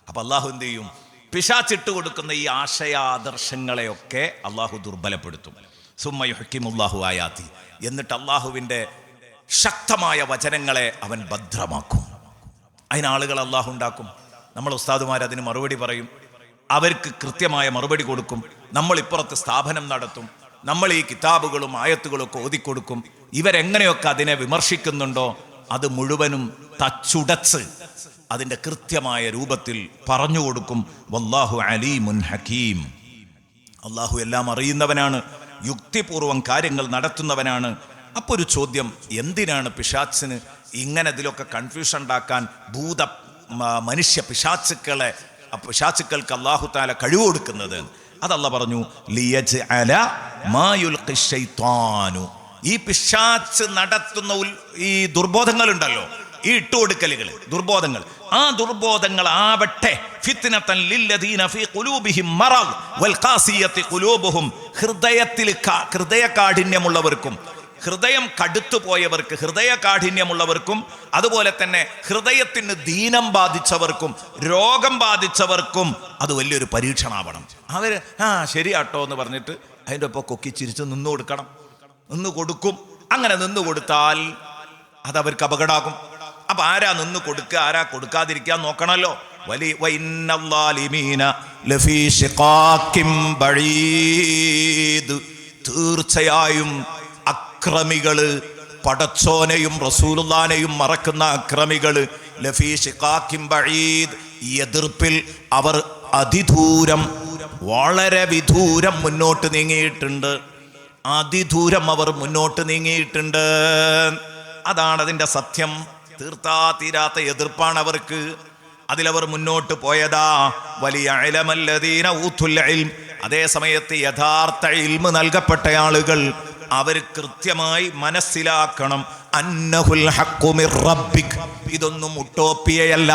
അപ്പൊ അള്ളാഹു എന്ത് ചെയ്യും? പിശാച്ചിട്ട് കൊടുക്കുന്ന ഈ ആശയാദർശങ്ങളെയൊക്കെ അള്ളാഹു ദുർബലപ്പെടുത്തും. സുമ്മ യുഹ്കിമുല്ലാഹു ആയാതി, എന്നിട്ട് അള്ളാഹുവിൻ്റെ ശക്തമായ വചനങ്ങളെ അവൻ ഭദ്രമാക്കും. അതിനാളുകൾ അള്ളാഹു ഉണ്ടാക്കും. നമ്മൾ ഉസ്താദുമാർ അതിന് മറുപടി പറയും, അവർക്ക് കൃത്യമായ മറുപടി കൊടുക്കും. നമ്മൾ ഇപ്പുറത്ത് സ്ഥാപനം നടത്തും, നമ്മൾ ഈ കിതാബുകളും ആയത്തുകളൊക്കെ ഓതിക്കൊടുക്കും. ഇവരെങ്ങനെയൊക്കെ അതിനെ വിമർശിക്കുന്നുണ്ടോ അത് മുഴുവനും തച്ചുടച്ച് അതിൻ്റെ കൃത്യമായ രൂപത്തിൽ പറഞ്ഞു കൊടുക്കും. വല്ലാഹു അലീമുൻ ഹക്കീം. അള്ളാഹു എല്ലാം അറിയുന്നവനാണ്, യുക്തിപൂർവം കാര്യങ്ങൾ നടത്തുന്നവനാണ്. അപ്പോൾ ഒരു ചോദ്യം, എന്തിനാണ് പിശാച്ചിന് ഇങ്ങനെ ഇതിലൊക്കെ കൺഫ്യൂഷൻ ഉണ്ടാക്കാൻ മനുഷ്യ പിശാച്ചുക്കൾക്ക് അല്ലാഹു തആല കഴിവ് കൊടുക്കുന്നത്? അതല്ല പറഞ്ഞു, ലിയജ്അല മാ യുൽഖി ശൈത്വാനു. ഈ പിശാച്ച് നടത്തുന്ന ഈ ദുർബോധങ്ങളുണ്ടല്ലോ, ഈ ഇട്ടുകൊടുക്കലുകൾ, ദുർബോധങ്ങൾ, ആ ദുർബോധങ്ങൾ ആവട്ടെ ഫിത്നതൻ ലില്ലദീന ഫീ ഖുലൂബിഹിം മറദ് വൽ ഖാസിയത്തി ഖുലൂബുഹും. ഹൃദയകാഠിന്യമുള്ളവർക്കും, ഹൃദയം കടുത്തുപോയവർക്ക്, ഹൃദയകാഠിന്യമുള്ളവർക്കും, അതുപോലെ തന്നെ ഹൃദയത്തിന് ദീനം ബാധിച്ചവർക്കും രോഗം ബാധിച്ചവർക്കും അത് വലിയൊരു പരീക്ഷണമാവണം. അവർ ശരിയാട്ടോ എന്ന് പറഞ്ഞിട്ട് അതിൻ്റെ ഒപ്പം കൊക്കിച്ചിരിച്ച് നിന്നു കൊടുക്കും. അങ്ങനെ നിന്നു കൊടുത്താൽ അതവർക്ക് അപകടമാകും. അപ്പൊ ആരാ നിന്ന് കൊടുക്കുക, ആരാ കൊടുക്കാതിരിക്കാൻ നോക്കണമല്ലോ. തീർച്ചയായും അക്രമികള്, പടച്ചോനെയും റസൂലുള്ളാനെയും മറക്കുന്ന അക്രമികള്, ലഫീ ശിഖാഖിൻ ബഈദ്, ഈ എതിർപ്പിൽ അവർ അതിദൂരം, വളരെ വിദൂരം മുന്നോട്ട് നീങ്ങിയിട്ടുണ്ട്. അതിദൂരം അവർ മുന്നോട്ട് നീങ്ങിയിട്ടുണ്ട്. അതാണ് അതിൻ്റെ സത്യം. തീർത്താ തീരാത്ത എതിർപ്പാണ് അവർക്ക്. അതിലവർ മുന്നോട്ട് പോയതാ. വലിയ ഇൽമല്ലദീന ഊതുൽ ഇൽം. അതേ സമയത്ത് യഥാർത്ഥ ഇൽമ് നൽകപ്പെട്ട ആളുകൾ അവർ കൃത്യമായി മനസ്സിലാക്കണം, അന്നഹുൽ ഹഖ്ഖു മിർ റബ്ബിക്. ഇതൊന്നും ഉട്ടോപ്പിയയല്ല.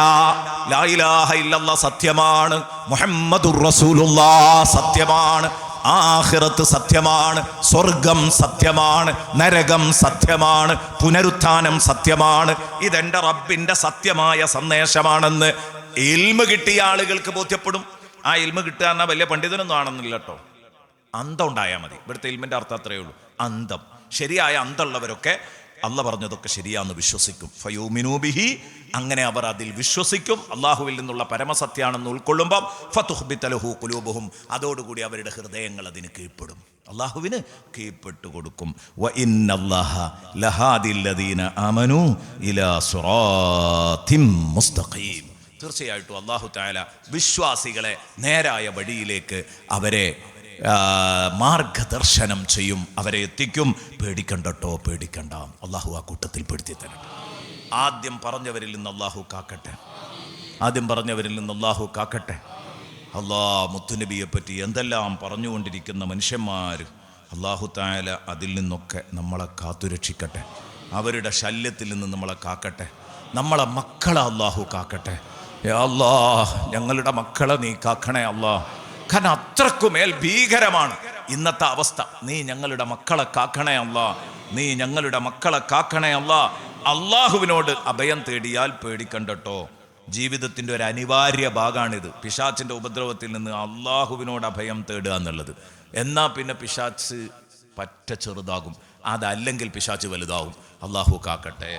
ലാ ഇലാഹ ഇല്ലല്ലാഹ് സത്യമാണ്, മുഹമ്മദുർ റസൂലുള്ളാഹ് സത്യമാണ്, ആഖിറത്ത് സത്യമാണ്, സ്വർഗം സത്യമാണ്, നരകം സത്യമാണ്, പുനരുത്ഥാനം സത്യമാണ്. ഇതെന്റെ റബ്ബിന്റെ സത്യമായ സന്ദേശമാണെന്ന് ഇൽമ് കിട്ടിയ ആളുകൾക്ക് ബോധ്യപ്പെടും. ആ ഇൽമ് കിട്ടുക എന്നാൽ വലിയ പണ്ഡിതനൊന്നും ആണെന്നില്ല കേട്ടോ. അന്തം ഉണ്ടായാൽ മതി. ഇവിടുത്തെ ഇൽമിന്റെ അർത്ഥം അത്രയേ ഉള്ളൂ, അന്തം. ശരിയായ അന്തമുള്ളവരൊക്കെ അല്ല പറഞ്ഞതൊക്കെ ശരിയാന്ന് വിശ്വസിക്കും. ഫയൂമിനൂ ബിഹി, അങ്ങനെ അവർ അതിൽ വിശ്വസിക്കും. അള്ളാഹുവിൽ നിന്നുള്ള പരമസത്യാണെന്ന് ഉൾക്കൊള്ളുമ്പം ഫതുഖ്ബിത ലഹു ഖുലൂബുഹും, അതോടുകൂടി അവരുടെ ഹൃദയങ്ങൾ അതിന് കീഴ്പ്പെടും, അള്ളാഹുവിന് കീഴ്പ്പെട്ടു കൊടുക്കും. വ ഇന്നല്ലാഹ ലഹാദിൽ ലദീന ആമനൂ ഇലാ സിറാത്തിൻ മുസ്തഖീം. തീർച്ചയായിട്ടും അള്ളാഹു തആല വിശ്വാസികളെ നേരായ വഴിയിലേക്ക് അവരെ മാർഗദർശനം ചെയ്യും, അവരെ എത്തിക്കും. പേടിക്കണ്ടട്ടോ, പേടിക്കണ്ട. അള്ളാഹു ആ കൂട്ടത്തിൽ പെടുത്തി തരട്ടെ. ആദ്യം പറഞ്ഞവരിൽ നിന്ന് അള്ളാഹു കാക്കട്ടെ. മുത്തുനബിയെ പറ്റി എന്തെല്ലാം പറഞ്ഞുകൊണ്ടിരിക്കുന്ന മനുഷ്യന്മാർ, അള്ളാഹു തആല അതിൽ നിന്നൊക്കെ നമ്മളെ കാത്തുരക്ഷിക്കട്ടെ. അവരുടെ ശല്യത്തിൽ നിന്ന് നമ്മളെ കാക്കട്ടെ. നമ്മളെ മക്കളെ അള്ളാഹു കാക്കട്ടെ. യാ അല്ലാഹ്, ഞങ്ങളുടെ മക്കളെ നീ കാക്കണേ അല്ലാഹ്. കാരണം അത്രക്കുമേൽ ഭീകരമാണ് ഇന്നത്തെ അവസ്ഥ. നീ ഞങ്ങളുടെ മക്കളെ കാക്കണേ അല്ലാഹ്, നീ ഞങ്ങളുടെ മക്കളെ കാക്കണേ അല്ലാഹ്. അള്ളാഹുവിനോട് അഭയം തേടിയാൽ പേടിക്കണ്ടട്ടോ. ജീവിതത്തിൻ്റെ ഒരു അനിവാര്യ ഭാഗമാണിത്. പിശാച്ചിൻ്റെ ഉപദ്രവത്തിൽ നിന്ന് അള്ളാഹുവിനോട് അഭയം തേടുക എന്നുള്ളത്. എന്നാൽ പിന്നെ പിശാച്ച് പറ്റ ചെറുതാകും, അതല്ലെങ്കിൽ പിശാച്ച് വലുതാവും. അള്ളാഹു കാക്കട്ടെ.